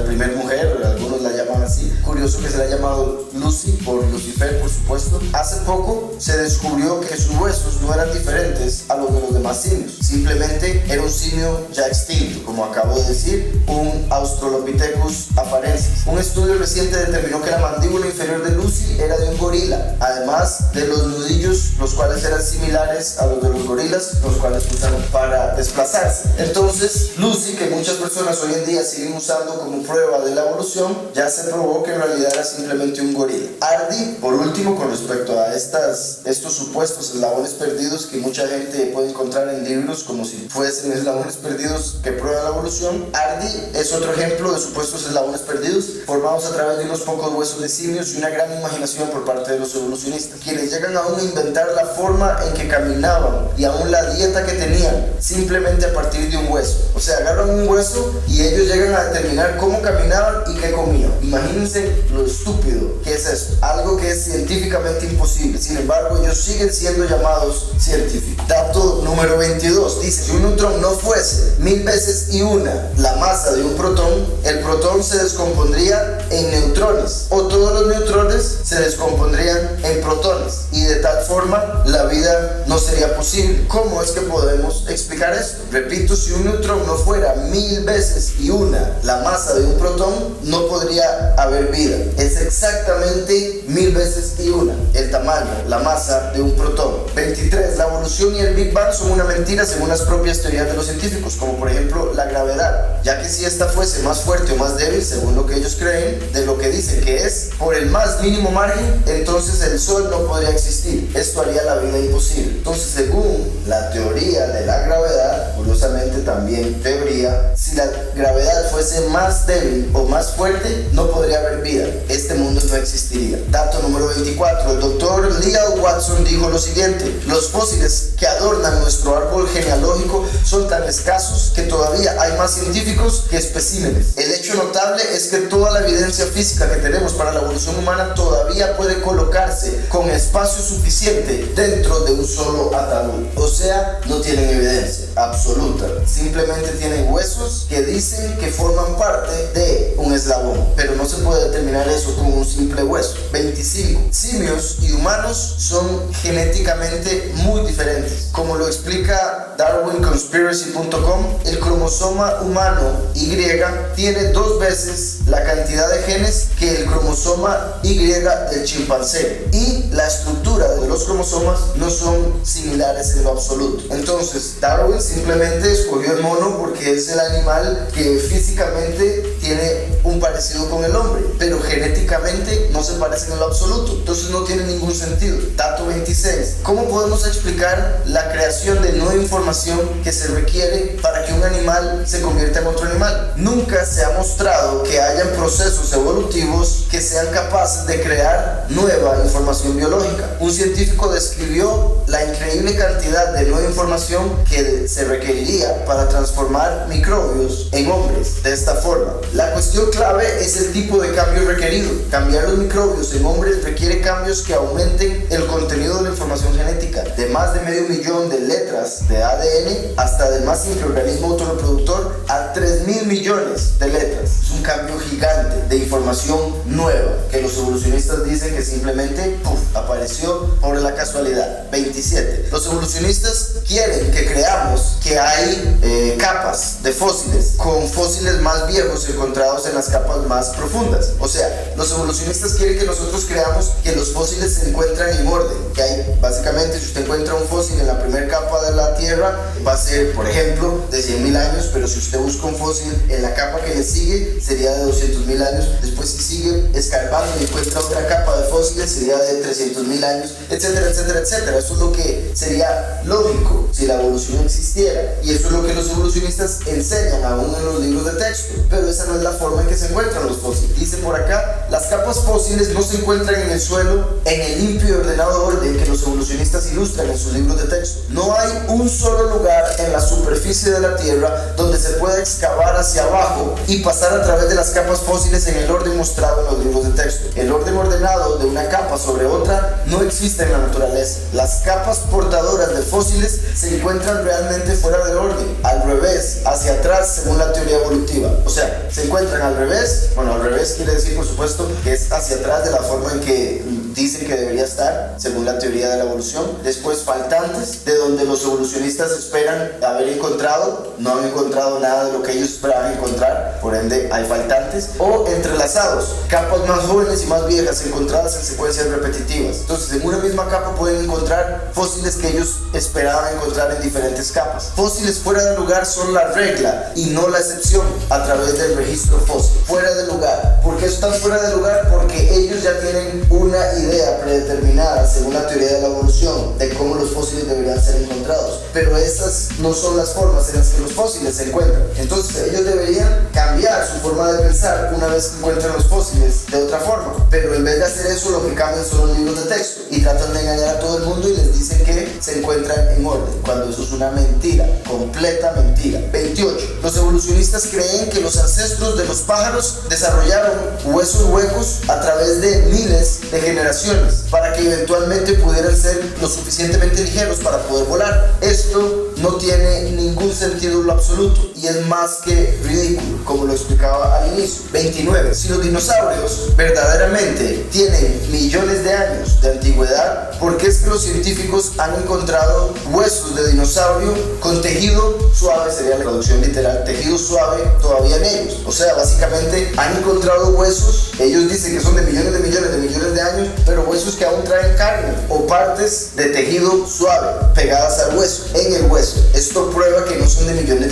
primera mujer, algunos la llaman así. Curioso que se la ha llamado Lucy por Lucifer, por supuesto. Hace poco se descubrió que sus huesos no eran diferentes a los de los demás simios, simplemente era un simio ya extinto, como acabo de decir, un Australopithecus afarensis. Un estudio reciente determinó que la mandíbula inferior de Lucy era de un gorila, además de los nudillos, los cuales eran similares a los de los gorilas, los cuales usaron para desplazarse. Entonces, Lucy, que muchas personas hoy en día siguen usando como prueba de la evolución, ya se probó que en realidad era simplemente un gorila. Ardi, por último, con respecto a estos supuestos eslabones perdidos que mucha gente puede encontrar en libros como si fuesen eslabones perdidos que prueban la evolución, Ardi es otro ejemplo de supuestos eslabones perdidos formados a través de unos pocos huesos de simios y una gran imaginación por parte de los evolucionistas, quienes llegan aún a inventar la forma en que caminaban y aún la dieta que tenían simplemente a partir de un hueso. O sea, agarran un hueso y ellos llegan a determinar cómo caminaban y qué comían. Imagínense lo estúpido que es esto, algo que es científicamente científicamente imposible. Sin embargo, ellos siguen siendo llamados científicos. Dato número 22 dice: si un neutrón no fuese 1000 veces y una la masa de un protón, el protón se descompondría en neutrones, o todos los neutrones se descompondrían en protones, y de tal forma la vida no sería posible. ¿Cómo es que podemos explicar esto? Repito, si un neutrón no fuera 1000 veces y una la masa de un protón, no podría haber vida. Es exactamente 1000 veces y una el tamaño, la masa de un protón. 23. La evolución y el Big Bang son una mentira según las propias teorías de los científicos, como por ejemplo la gravedad, ya que si esta fuese más fuerte o más débil, según lo que ellos creen, de lo que dicen que es por el más mínimo margen, entonces el Sol no podría existir. Esto haría la vida imposible. Entonces, según la teoría de la gravedad, curiosamente también teoría, si la gravedad fuese más débil o más fuerte, no podría haber vida. Este mundo no existiría. Dato número 24. El doctor Leo Watson dijo lo siguiente: los fósiles que adornan nuestro árbol genealógico son tan escasos que todavía hay más científicos que especímenes. El hecho notable es que toda la evidencia física que tenemos para la evolución humana todavía puede colocarse con espacio suficiente dentro de un solo ataúd. O sea, no tienen evidencia absoluta, simplemente tienen huesos que dicen que forman parte de un eslabón, pero no se puede determinar eso con un simple hueso. 25. Simios y humanos son genéticamente muy diferentes. Como lo explica DarwinConspiracy.com, el cromosoma humano Y tiene 2 veces la cantidad de genes que el cromosoma Y del chimpancé, y la estructura de los cromosomas no son similares en lo absoluto. Entonces, Darwin simplemente escogió el mono porque es el animal que físicamente tiene un parecido con el hombre, pero genéticamente no se parecen en lo absoluto. Entonces no tiene ningún sentido. Dato 26. ¿Cómo podemos explicar la creación de nueva información que se requiere para que un animal se convierta en otro animal? Nunca se ha mostrado que hayan procesos evolutivos que sean capaces de crear nueva información biológica. Un científico describió la increíble cantidad de nueva información que se requeriría para transformar microbios en hombres de esta forma. La cuestión clave es el tipo de cambio requerido. Cambiar los microbios en hombres requiere cambios que aumenten el contenido de la información genética, de más de 500 millones de letras de ADN hasta del más simple organismo autorreproductor a 3.000 millones de letras. Es un cambio gigante de información nueva que los evolucionistas dicen que simplemente apareció por la casualidad. 27. Los evolucionistas quieren que creamos que hay capas de fósiles con fósiles más viejos encontrados en las capas más profundas. O sea, los evolucionistas quieren que nosotros creamos que los fósiles se encuentran en orden, que hay, básicamente, si usted encuentra un fósil en la primera capa de la Tierra, va a ser, por ejemplo, de 100.000 años, pero si usted busca un fósil en la capa que le sigue, sería de 200.000 años. Después, si sigue escarbando y encuentra otra capa de fósiles, sería de 300.000 años, etcétera, etcétera, etcétera. Eso es lo que sería lógico si la evolución existiera, y eso es lo que los evolucionistas enseñan aún en los libros de texto, pero esa no es la forma en que se encuentran los fósiles. Dice por acá: las capas fósiles no se encuentran en el suelo en el limpio y ordenado orden que los evolucionistas ilustran en sus libros de texto. No hay un solo lugar en la superficie de la Tierra donde se pueda excavar hacia abajo y pasar a través de las capas fósiles en el orden mostrado en los libros de texto. El orden ordenado de una capa sobre otra no existe en la naturaleza. Las capas portadoras de fósiles se encuentran realmente fuera de orden, al revés, hacia atrás, según la teoría evolutiva. O sea, se encuentran al revés. Bueno, al revés quiere decir, por supuesto, que es hacia atrás de la forma en que dicen que debería estar, según la teoría de la evolución. Después, faltantes, de donde los evolucionistas esperan haber encontrado, no han encontrado nada de lo que ellos esperaban encontrar, por ende hay faltantes. O entrelazados, capas más jóvenes y más viejas encontradas en secuencias repetitivas. Entonces, en una misma capa pueden encontrar fósiles que ellos esperaban encontrar en diferentes capas. Fósiles fuera de lugar son la regla y no la excepción a través del registro fósil. Fuera de lugar. ¿Por qué están fuera de lugar? Porque ellos ya tienen una idea predeterminada, según la teoría de la evolución, de cómo los fósiles deberían ser encontrados, pero esas no son las formas en las que los fósiles se encuentran. Entonces ellos deberían cambiar su forma de pensar una vez que encuentran los fósiles de otra forma, pero en vez de hacer eso, lo que cambian son los libros de texto y tratan de engañar a todo el mundo y les dicen que se encuentran en orden, cuando eso es una mentira, completa mentira. 28. Los evolucionistas creen que los ancestros de los pájaros desarrollaron huesos huecos a través de miles de generaciones para que eventualmente pudieran ser lo suficientemente ligeros para poder volar. Esto no tiene ningún sentido en lo absoluto y es más que ridículo, como lo explicaba al inicio. 29. Si los dinosaurios verdaderamente tienen millones de años de antigüedad, ¿por qué es que los científicos han encontrado huesos de dinosaurio con tejido suave? Sería la traducción literal, tejido suave todavía en ellos. O sea, básicamente han encontrado huesos, ellos dicen que son de millones de años, pero huesos que aún traen carne o partes de tejido suave pegadas al hueso, en el hueso. Esto prueba que no son de millones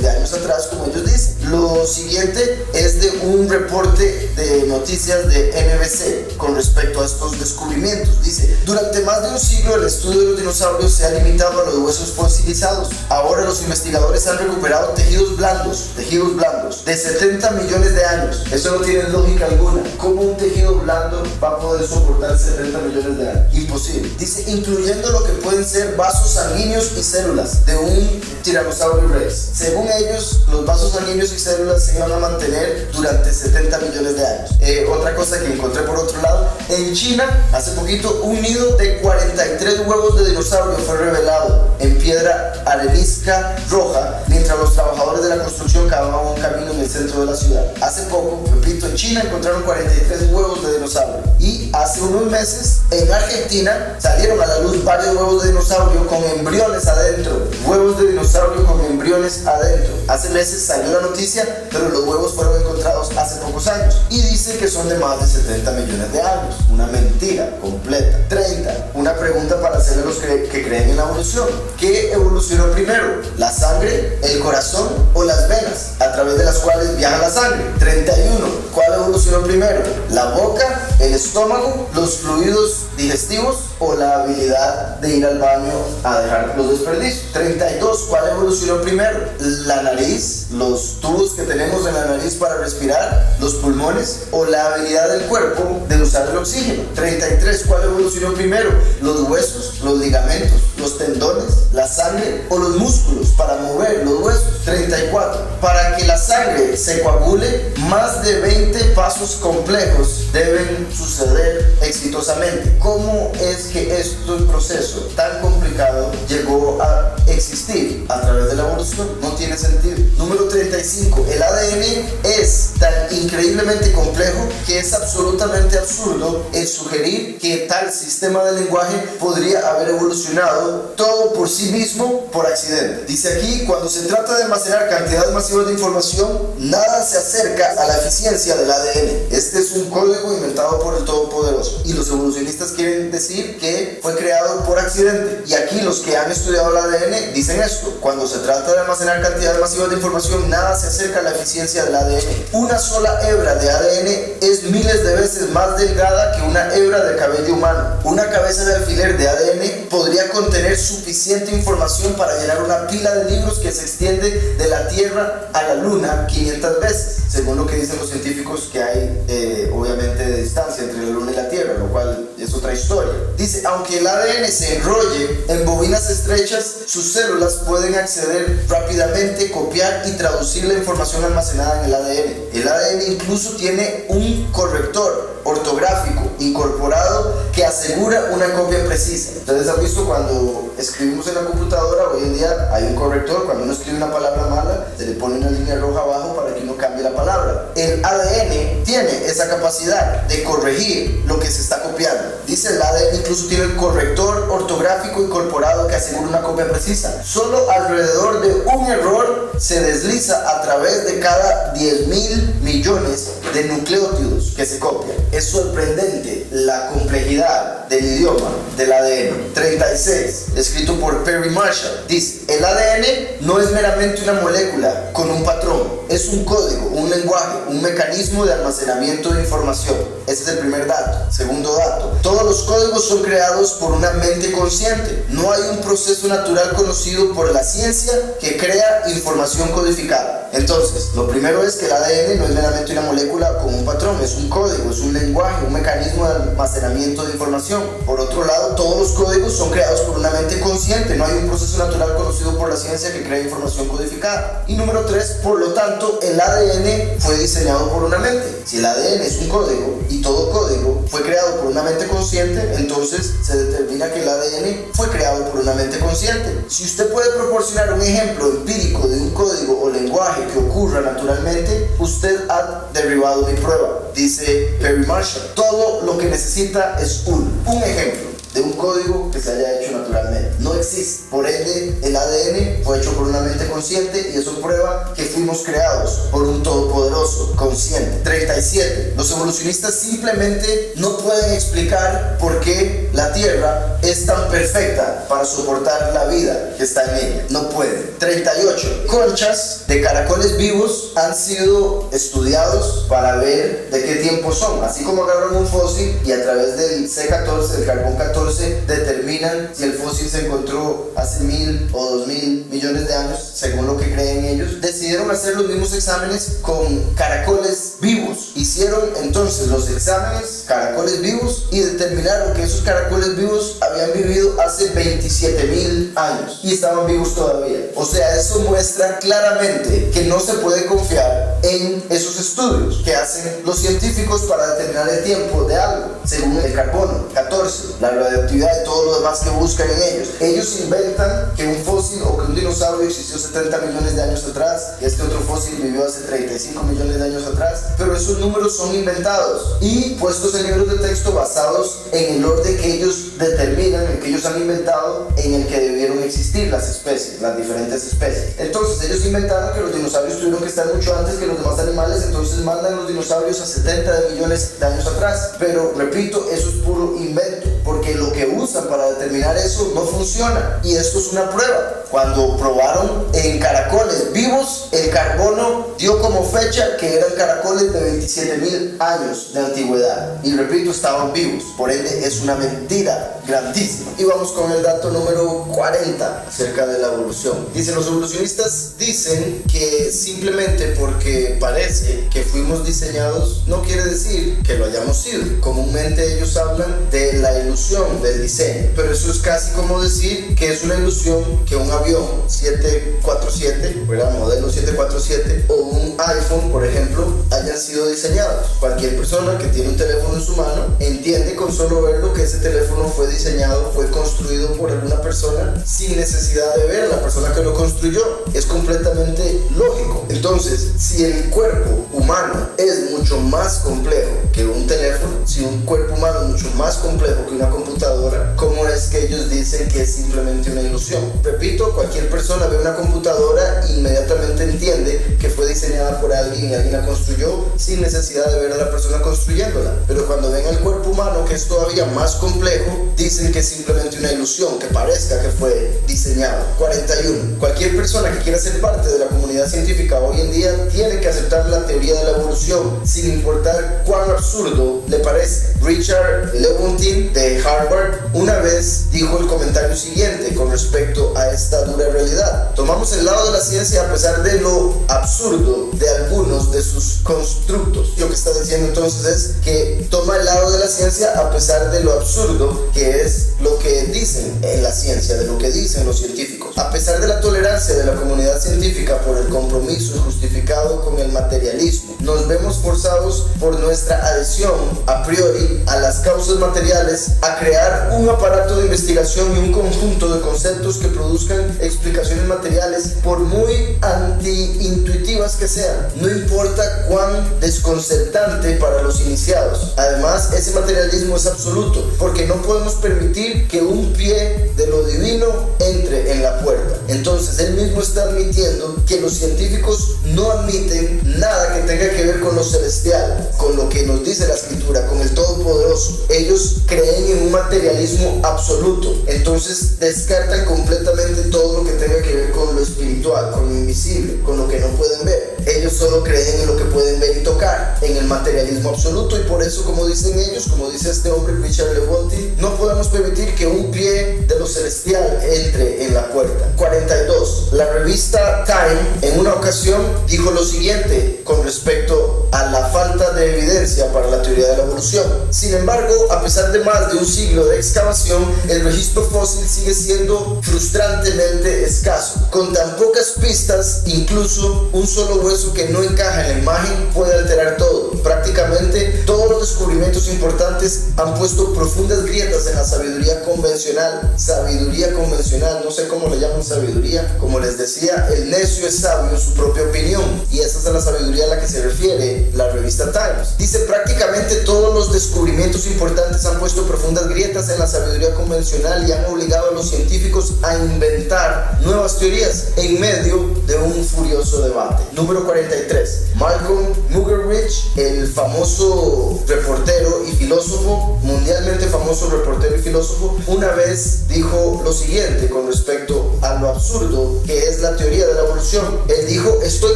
de años atrás, como ellos dicen. Lo siguiente es de un reporte de noticias de NBC con respecto a estos descubrimientos. Dice: durante más de un siglo el estudio de los dinosaurios se ha limitado a los huesos fosilizados. Ahora los investigadores han recuperado tejidos blandos de 70 millones de años. Eso no tiene lógica alguna. ¿Cómo un tejido blando va a poder soportar 70 millones de años? Imposible. Dice, incluyendo lo que pueden ser vasos sanguíneos y células de un tiranosaurio rex. Según ellos, los vasos sanguíneos y células se iban a mantener durante 70 millones de años. Otra cosa que encontré por otro lado, en China, hace poquito, un nido de 43 huevos de dinosaurio fue revelado en piedra arenisca roja, mientras los trabajadores de la construcción cavaban un camino en el centro de la ciudad. Hace poco, repito, en China encontraron 43 huevos de dinosaurio. Y hace unos meses, en Argentina, salieron a la luz varios huevos de dinosaurio con embriones adentro. Huevos de dinosaurio con embriones adentro. Hace meses salió la noticia, pero los huevos fueron encontrados hace pocos años. Y dice que son de más de 70 millones de años. Una mentira completa. 30. Una pregunta para hacerle a los que creen en la evolución. ¿Qué evolucionó primero? ¿La sangre, el corazón o las venas, a través de las cuales viaja la sangre? 31. ¿Cuál evolucionó primero? ¿La boca, el estómago, los fluidos digestivos o la habilidad de ir al baño a dejar los desperdicios? 32. ¿Cuál evolucionó primero? ¿La nariz, los tubos que tenemos en la nariz para respirar, los pulmones o la habilidad del cuerpo de usar el oxígeno? 33. ¿Cuál evolucionó primero? ¿Los huesos, los ligamentos, los tendones, la sangre o los músculos para mover los huesos? 34. Para que la sangre se coagule, más de 20 pasos complejos deben suceder exitosamente. ¿Cómo es que este proceso tan complicado llegó a existir a través de la evolución? No tiene sentido. Número 35. El ADN es tan increíblemente complejo que es absolutamente absurdo el sugerir que tal sistema de lenguaje podría haber evolucionado todo por sí mismo por accidente. Dice aquí, cuando se trata de almacenar cantidades masivas de información, nada se acerca a la eficiencia del ADN. Este es un código inventado por el Todopoderoso y los evolucionistas quieren decir que fue creado por accidente. Y aquí los que han estudiado el ADN dicen esto: cuando se trata de almacenar cantidades masivas de información, nada se acerca a la eficiencia del ADN. Una sola hebra de ADN es miles de veces más delgada que una hebra de cabello humano. Una cabeza de alfiler de ADN podría contener suficiente información para llenar una pila de libros que se extiende de la Tierra a la Luna 500 veces, según lo que dicen los científicos, que hay obviamente de distancia entre la Luna y la Tierra, lo cual es otra historia. Dice, aunque el ADN se enrolle en bobinas estrechas, sus células pueden acceder rápidamente, copiar y traducir la información almacenada en el ADN. El ADN incluso tiene un corrector ortográfico incorporado que asegura una copia precisa. Ustedes han visto cuando escribimos en la computadora, hoy en día hay un corrector. Cuando uno escribe una palabra mala, se le pone una línea roja abajo para que uno cambie la palabra. El ADN tiene esa capacidad de corregir lo que se está copiando. Dice, el ADN incluso tiene el corrector ortográfico incorporado que asegura una copia precisa. Solo alrededor de un error se desliza a través de cada 10.000 millones de nucleótidos que se copian. Es sorprendente la complejidad del idioma del ADN. 36, escrito por Perry Marshall, dice, el ADN no es meramente una molécula con un patrón, es un código, un lenguaje, un mecanismo de almacenamiento de información. Ese es el primer dato. Segundo dato, todos los códigos son creados por una mente consciente. No hay un proceso natural conocido por la ciencia que crea información codificada. Entonces, lo primero es que el ADN no es meramente una molécula con un patrón, es un código, es un lenguaje, un mecanismo de almacenamiento de información. Por otro lado, todos los códigos son creados por una mente consciente. No hay un proceso natural conocido por la ciencia que crea información codificada. Y número 3, por lo tanto, el ADN fue diseñado por una mente. Si el ADN es un código y todo código fue fue creado por una mente consciente, entonces se determina que el ADN fue creado por una mente consciente. Si usted puede proporcionar un ejemplo empírico de un código o lenguaje que ocurra naturalmente, usted ha derribado mi prueba, dice Perry Marshall. Todo lo que necesita es un ejemplo de un código que se haya hecho naturalmente. No existe. Por ende, el ADN fue hecho por una mente consciente y eso prueba que fuimos creados por un todopoderoso consciente. 37. Los evolucionistas simplemente no pueden explicar por qué la Tierra es tan perfecta para soportar la vida que está en ella. No pueden. 38. Conchas de caracoles vivos han sido estudiados para ver de qué tiempo son. Así como agarran un fósil y a través del C14, del carbón 14, determinan si el fósil se encontró hace 1000 o 2000 millones de años, según lo que creen ellos. Decidieron hacer los mismos exámenes con caracoles vivos. Hicieron entonces los exámenes, caracoles vivos, y determinaron que esos caracoles vivos habían vivido hace 27.000 años y estaban vivos todavía. O sea, eso muestra claramente que no se puede confiar en esos estudios que hacen los científicos para determinar el tiempo de algo, según el carbono 14, la radioactividad y todo lo demás que buscan en ellos. Ellos inventan que un fósil o que un dinosaurio existió hace 30 millones de años atrás y este otro fósil vivió hace 35 millones de años atrás, pero esos números son inventados y puestos en libros de texto basados en el orden que ellos determinan, el que ellos han inventado, en el que debieron existir las especies, las diferentes especies. Entonces ellos inventaron que los dinosaurios tuvieron que estar mucho antes que los demás animales, entonces mandan los dinosaurios a 70 millones de años atrás. Pero repito, eso es puro invento, porque lo que usan para determinar eso no funciona, y esto es una prueba. Cuando probaron en caracoles vivos, el carbono dio como fecha que eran caracoles de 27.000 años de antigüedad, y repito, estaban vivos. Por ende, es una mentira grandísima. Y vamos con el dato número 40 acerca de la evolución. Dice: los evolucionistas dicen que simplemente porque parece que fuimos diseñados no quiere decir que lo hayamos sido. Comúnmente ellos hablan de la ilusión del diseño, pero eso es casi como decir que es una ilusión que un avión 747, ¿verdad? Modelo 747, o un iPhone, por ejemplo, hayan sido diseñados. Cualquier persona que tiene un teléfono en su mano entiende con solo verlo que ese teléfono fue diseñado, fue construido por alguna persona sin necesidad de ver a la persona que lo construyó. Es completamente lógico. Entonces, si el cuerpo humano es mucho más complejo que un teléfono, si un cuerpo humano es mucho más complejo que una computadora, ¿cómo es que ellos dicen que es simplemente una ilusión? Repito, cualquier persona ve una computadora e inmediatamente entiende que fue diseñada por alguien y alguien la construyó sin necesidad de ver a la persona construyéndola. Pero cuando ven el cuerpo humano, que es todavía más complejo, dicen que es simplemente una ilusión, que parezca que fue diseñado. 41. Cualquier persona que quiera ser parte de la comunidad científica hoy en día tiene que aceptar la teoría de la evolución, sin importar cuán absurdo le parece. Richard Lewontin de Harvard una vez dijo el comentario siguiente con respecto a esta dura realidad: tomamos el lado de la ciencia a pesar de lo absurdo de algunos de sus constructos. Lo que está diciendo entonces es que toma el lado de la ciencia a pesar de lo absurdo que es lo que dicen en la ciencia, de lo que dicen los científicos. A pesar de la tolerancia de la comunidad científica por el compromiso justificado con el materialismo, nos vemos forzados por nuestra adhesión a priori a las causas materiales a crear un aparato de investigación y un conjunto de conceptos que produzcan explicaciones materiales, por muy anti-intuitivas que sean, no importa cuán desconcertante para los iniciados. Además, ese materialismo es absoluto, porque no podemos permitir que un pie de lo divino entre en la puerta. Entonces, él mismo está admitiendo que los científicos no admiten nada que tenga que ver con lo celestial, con lo que nos dice la escritura, con el todopoderoso. Ellos creen en un materialismo absoluto, entonces descartan completamente todo lo que tenga que ver con lo espiritual, con lo invisible, con lo que no pueden ver. Ellos solo creen en lo que pueden ver y tocar, en el materialismo absoluto, y por eso, como dicen ellos, como dice este hombre Richard Lewontin, no podemos permitir que un pie de lo celestial entre en la puerta. vuelta. 42. La revista Time en una ocasión dijo lo siguiente con respecto a la falta de evidencia para la teoría de la evolución. Sin embargo, a pesar de más de un siglo de excavación, el registro fósil sigue siendo frustrantemente escaso. Con tan pocas pistas, incluso un solo hueso que no encaja en la imagen puede alterar todo. Prácticamente todos los descubrimientos importantes han puesto profundas grietas en la sabiduría convencional. Sabiduría convencional, no sé cómo le llaman sabiduría. Como les decía, el necio es sabio en su propia opinión, y esa es la sabiduría a la que se refiere la revista Times. Dice: prácticamente todos los descubrimientos importantes han puesto profundas grietas en la sabiduría convencional y han obligado a los científicos a inventar nuevas teorías en medio de un furioso debate. Número 43. Malcolm Muggeridge, el famoso reportero y filósofo, mundialmente famoso reportero y filósofo, una vez dijo lo siguiente con respecto a lo absurdo que es la teoría de la evolución. Él dijo: estoy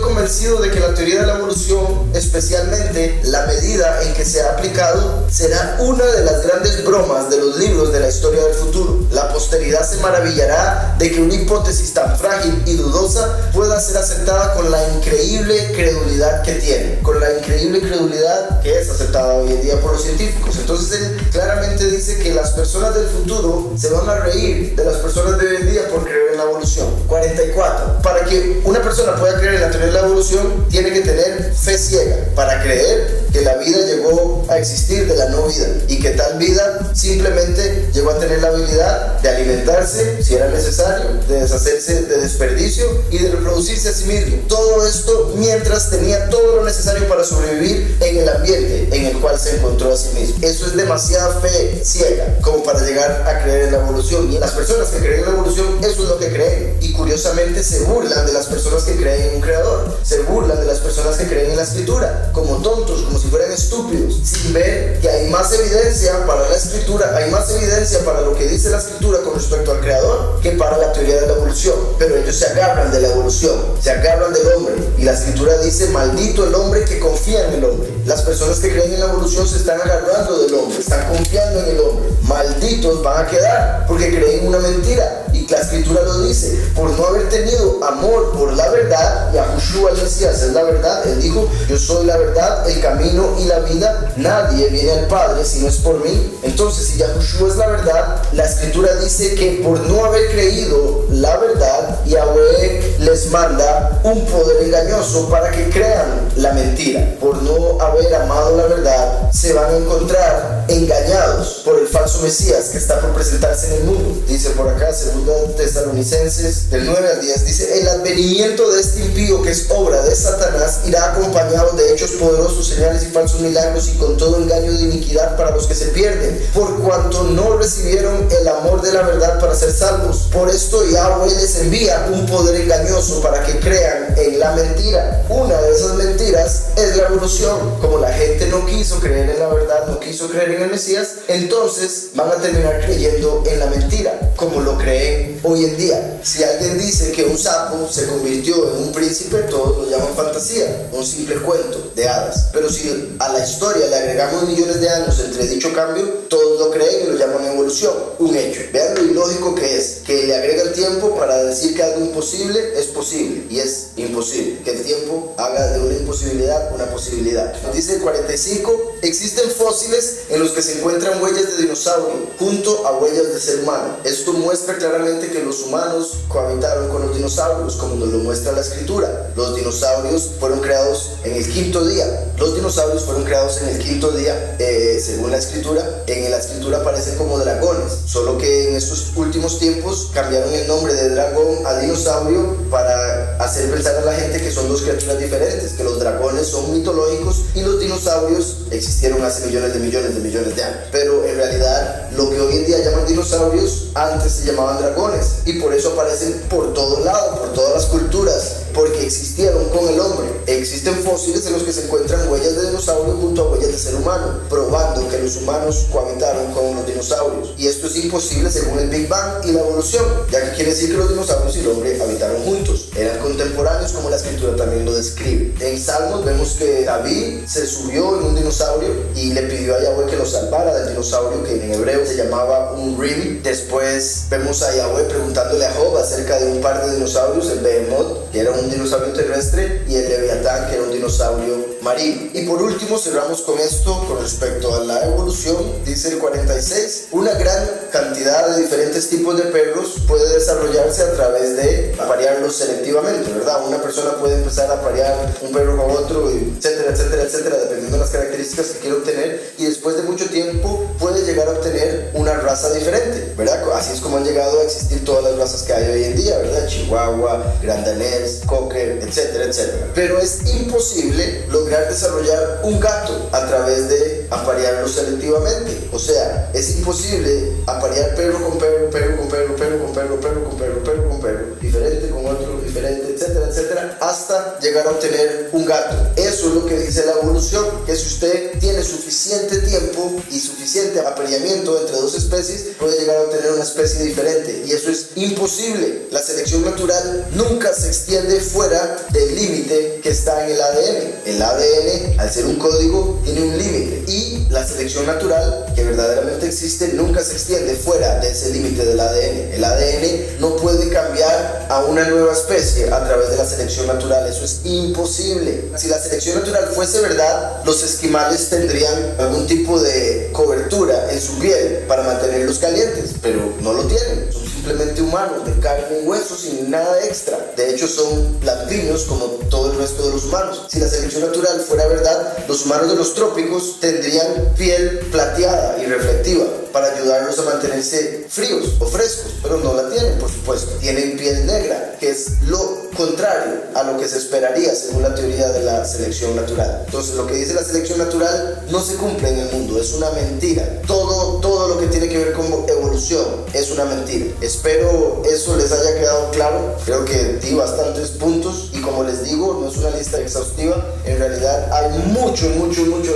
convencido de que la teoría de la evolución, especialmente la medida en que se ha aplicado, será una de las grandes bromas de los libros de la historia del futuro. La posteridad se maravillará de que una hipótesis tan frágil y dudosa pueda ser aceptada con la increíble credulidad que tiene, con la increíble credulidad que es aceptada hoy en día por los científicos. Entonces él claramente dice que las personas del futuro se van a reír de las personas de hoy en día por creer en la evolución. 44. Para que una persona pueda creer en la teoría de la evolución, tiene que tener fe ciega para creer que la vida llegó a existir de la no vida, y que tal vida simplemente llegó a tener la habilidad de alimentarse si era necesario, de deshacerse de desperdicio y de reproducirse a sí mismo. Todo esto mientras tenía todo lo necesario para sobrevivir en el ambiente en el cual se encontró a sí mismo. Eso es demasiada fe ciega como para llegar a creer en la evolución, y las personas que creen en la evolución, eso es lo que creen, y curiosamente se burlan de las personas que creen en un creador, se burlan de las personas que creen en la escritura como tontos, como si fueran estúpidos, sin ver que hay más evidencia para la escritura, hay más evidencia para lo que dice la escritura con respecto al creador que para la teoría de la evolución. Pero ellos se agarran de la evolución, se agarran del hombre, y la escritura dice: maldito el hombre que confía en el hombre. Las personas que creen en la evolución se están agarrando del hombre, están confiando en el hombre. Malditos van a quedar porque creen en una mentira, y la escritura lo dice: por no haber tenido amor por la verdad. Yahushua el Mesías es la verdad. Él dijo: yo soy la verdad, el camino y la vida, nadie viene al Padre si no es por mí. Entonces, si Yahushua es la verdad, la escritura dice que por no haber creído la verdad, Yahweh les manda un poder engañoso para que crean la mentira. Por no haber amado la verdad, se van a encontrar engañados por el falso Mesías que está por presentarse en el mundo. Dice por acá, 2 Tesalonicenses del 9 al 10, dice: el advenimiento de este impío, que es obra de Satanás, irá acompañado de hechos poderosos, señales y falsos milagros, y con todo engaño de iniquidad para los que se pierden, por cuanto no recibieron el amor de la verdad para ser salvos. Por esto Yahweh les envía un poder engañoso para que crean en la mentira. Una de esas mentiras es la evolución. Como la gente no quiso creer en la verdad, no quiso creer en el Mesías, entonces van a terminar creyendo en la mentira, como lo creen hoy en día. Si alguien dice que un sapo se convirtió en un príncipe, todos lo llaman fantasía, un simple cuento de hadas. Pero si a la historia le agregamos millones de años entre dicho cambio, todos lo creen y lo llaman evolución, un hecho. Vean lo ilógico que es, que le agregan tiempo para decir que algo imposible es posible, y es imposible que el tiempo haga de una imposibilidad una posibilidad. Dice el 45: existen fósiles en los que se encuentran huellas de dinosaurio junto a huellas de ser humano. Esto muestra claramente que los humanos cohabitaron con los dinosaurios, como nos lo muestra la escritura. Los dinosaurios fueron creados en el quinto día. Los dinosaurios fueron creados en el quinto día, según la escritura. En la escritura aparecen como dragones, solo que en estos últimos tiempos cambiaron el nombre de dragón a dinosaurio para hacer pensar a la gente que son dos criaturas diferentes, que los dragones son mitológicos y los dinosaurios existieron hace millones de años. Pero en realidad lo que hoy en día llaman dinosaurios antes se llamaban dragones, y por eso aparecen por todos lados, por todas las culturas, porque existieron con el hombre. Existen fósiles en los que se encuentran huellas de dinosaurio junto a huellas de ser humano, probando que los humanos cohabitaron con los dinosaurios. Y esto es imposible según el Big Bang y la evolución, ya que quiere decir que los dinosaurios y el hombre habitaron juntos, eran contemporáneos, como la escritura también lo describe. En Salmos vemos que David se subió en un dinosaurio y le pidió a Yahweh que lo o salvar al dinosaurio, que en hebreo se llamaba un rim. Después vemos a Yahweh preguntándole a Job acerca de un par de dinosaurios, el Behemoth, que era un dinosaurio terrestre, y el Leviatán, que era un dinosaurio marino. Y por último cerramos con esto con respecto a la evolución. Dice el 46, una gran cantidad de diferentes tipos de perros puede desarrollarse a través de aparearlos selectivamente, ¿verdad? Una persona puede empezar a aparear un perro con otro, etcétera, etcétera, etcétera, dependiendo de las características que quiere obtener, y después de mucho tiempo puede llegar a obtener una raza diferente, ¿verdad? Así es como han llegado a existir todas las razas que hay hoy en día, ¿verdad? Chihuahua, Grand Danés, Cocker, etcétera, etcétera. Pero es imposible lograr desarrollar un gato a través de aparearlo selectivamente. O sea, es imposible aparear perro con perro, perro con perro, perro con perro, perro con perro, perro con perro, diferente con otro, diferente, etcétera, etcétera, hasta llegar a obtener un gato. Eso es lo que dice la evolución, que si usted tiene suficiente tiempo y suficiente apareamiento entre dos especies, puede llegar a obtener una especie diferente, y eso es imposible. La selección natural nunca se extiende fuera del límite que está en el ADN. El ADN, al ser un código, tiene un límite, y la selección natural, que verdaderamente existe, nunca se extiende fuera de ese límite del ADN. El ADN no puede cambiar a una nueva especie a través de la selección natural, eso es imposible. Si la selección natural fuese verdad, los esquimales tendrían algún tipo de cobertura en su piel para mantenerlos calientes, pero no lo tienen. Son simplemente humanos, de carne y hueso, sin nada extra. De hecho, son lampiños como todo el resto de los humanos. Si la selección natural fuera verdad, los humanos de los trópicos tendrían piel plateada y reflectiva para ayudarlos a mantenerse fríos o frescos, pero no la tienen, por supuesto. Tienen piel negra, que es lo contrario a lo que se esperaría según la teoría de la selección natural. Entonces, lo que dice la selección natural no se cumple en el mundo, es una mentira. Todo lo que tiene que ver con evolución es una mentira. Espero eso les haya quedado claro. Creo que di bastantes puntos, y como les digo, no es una lista exhaustiva. En realidad hay muchos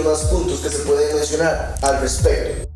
más puntos que se pueden mencionar al respecto.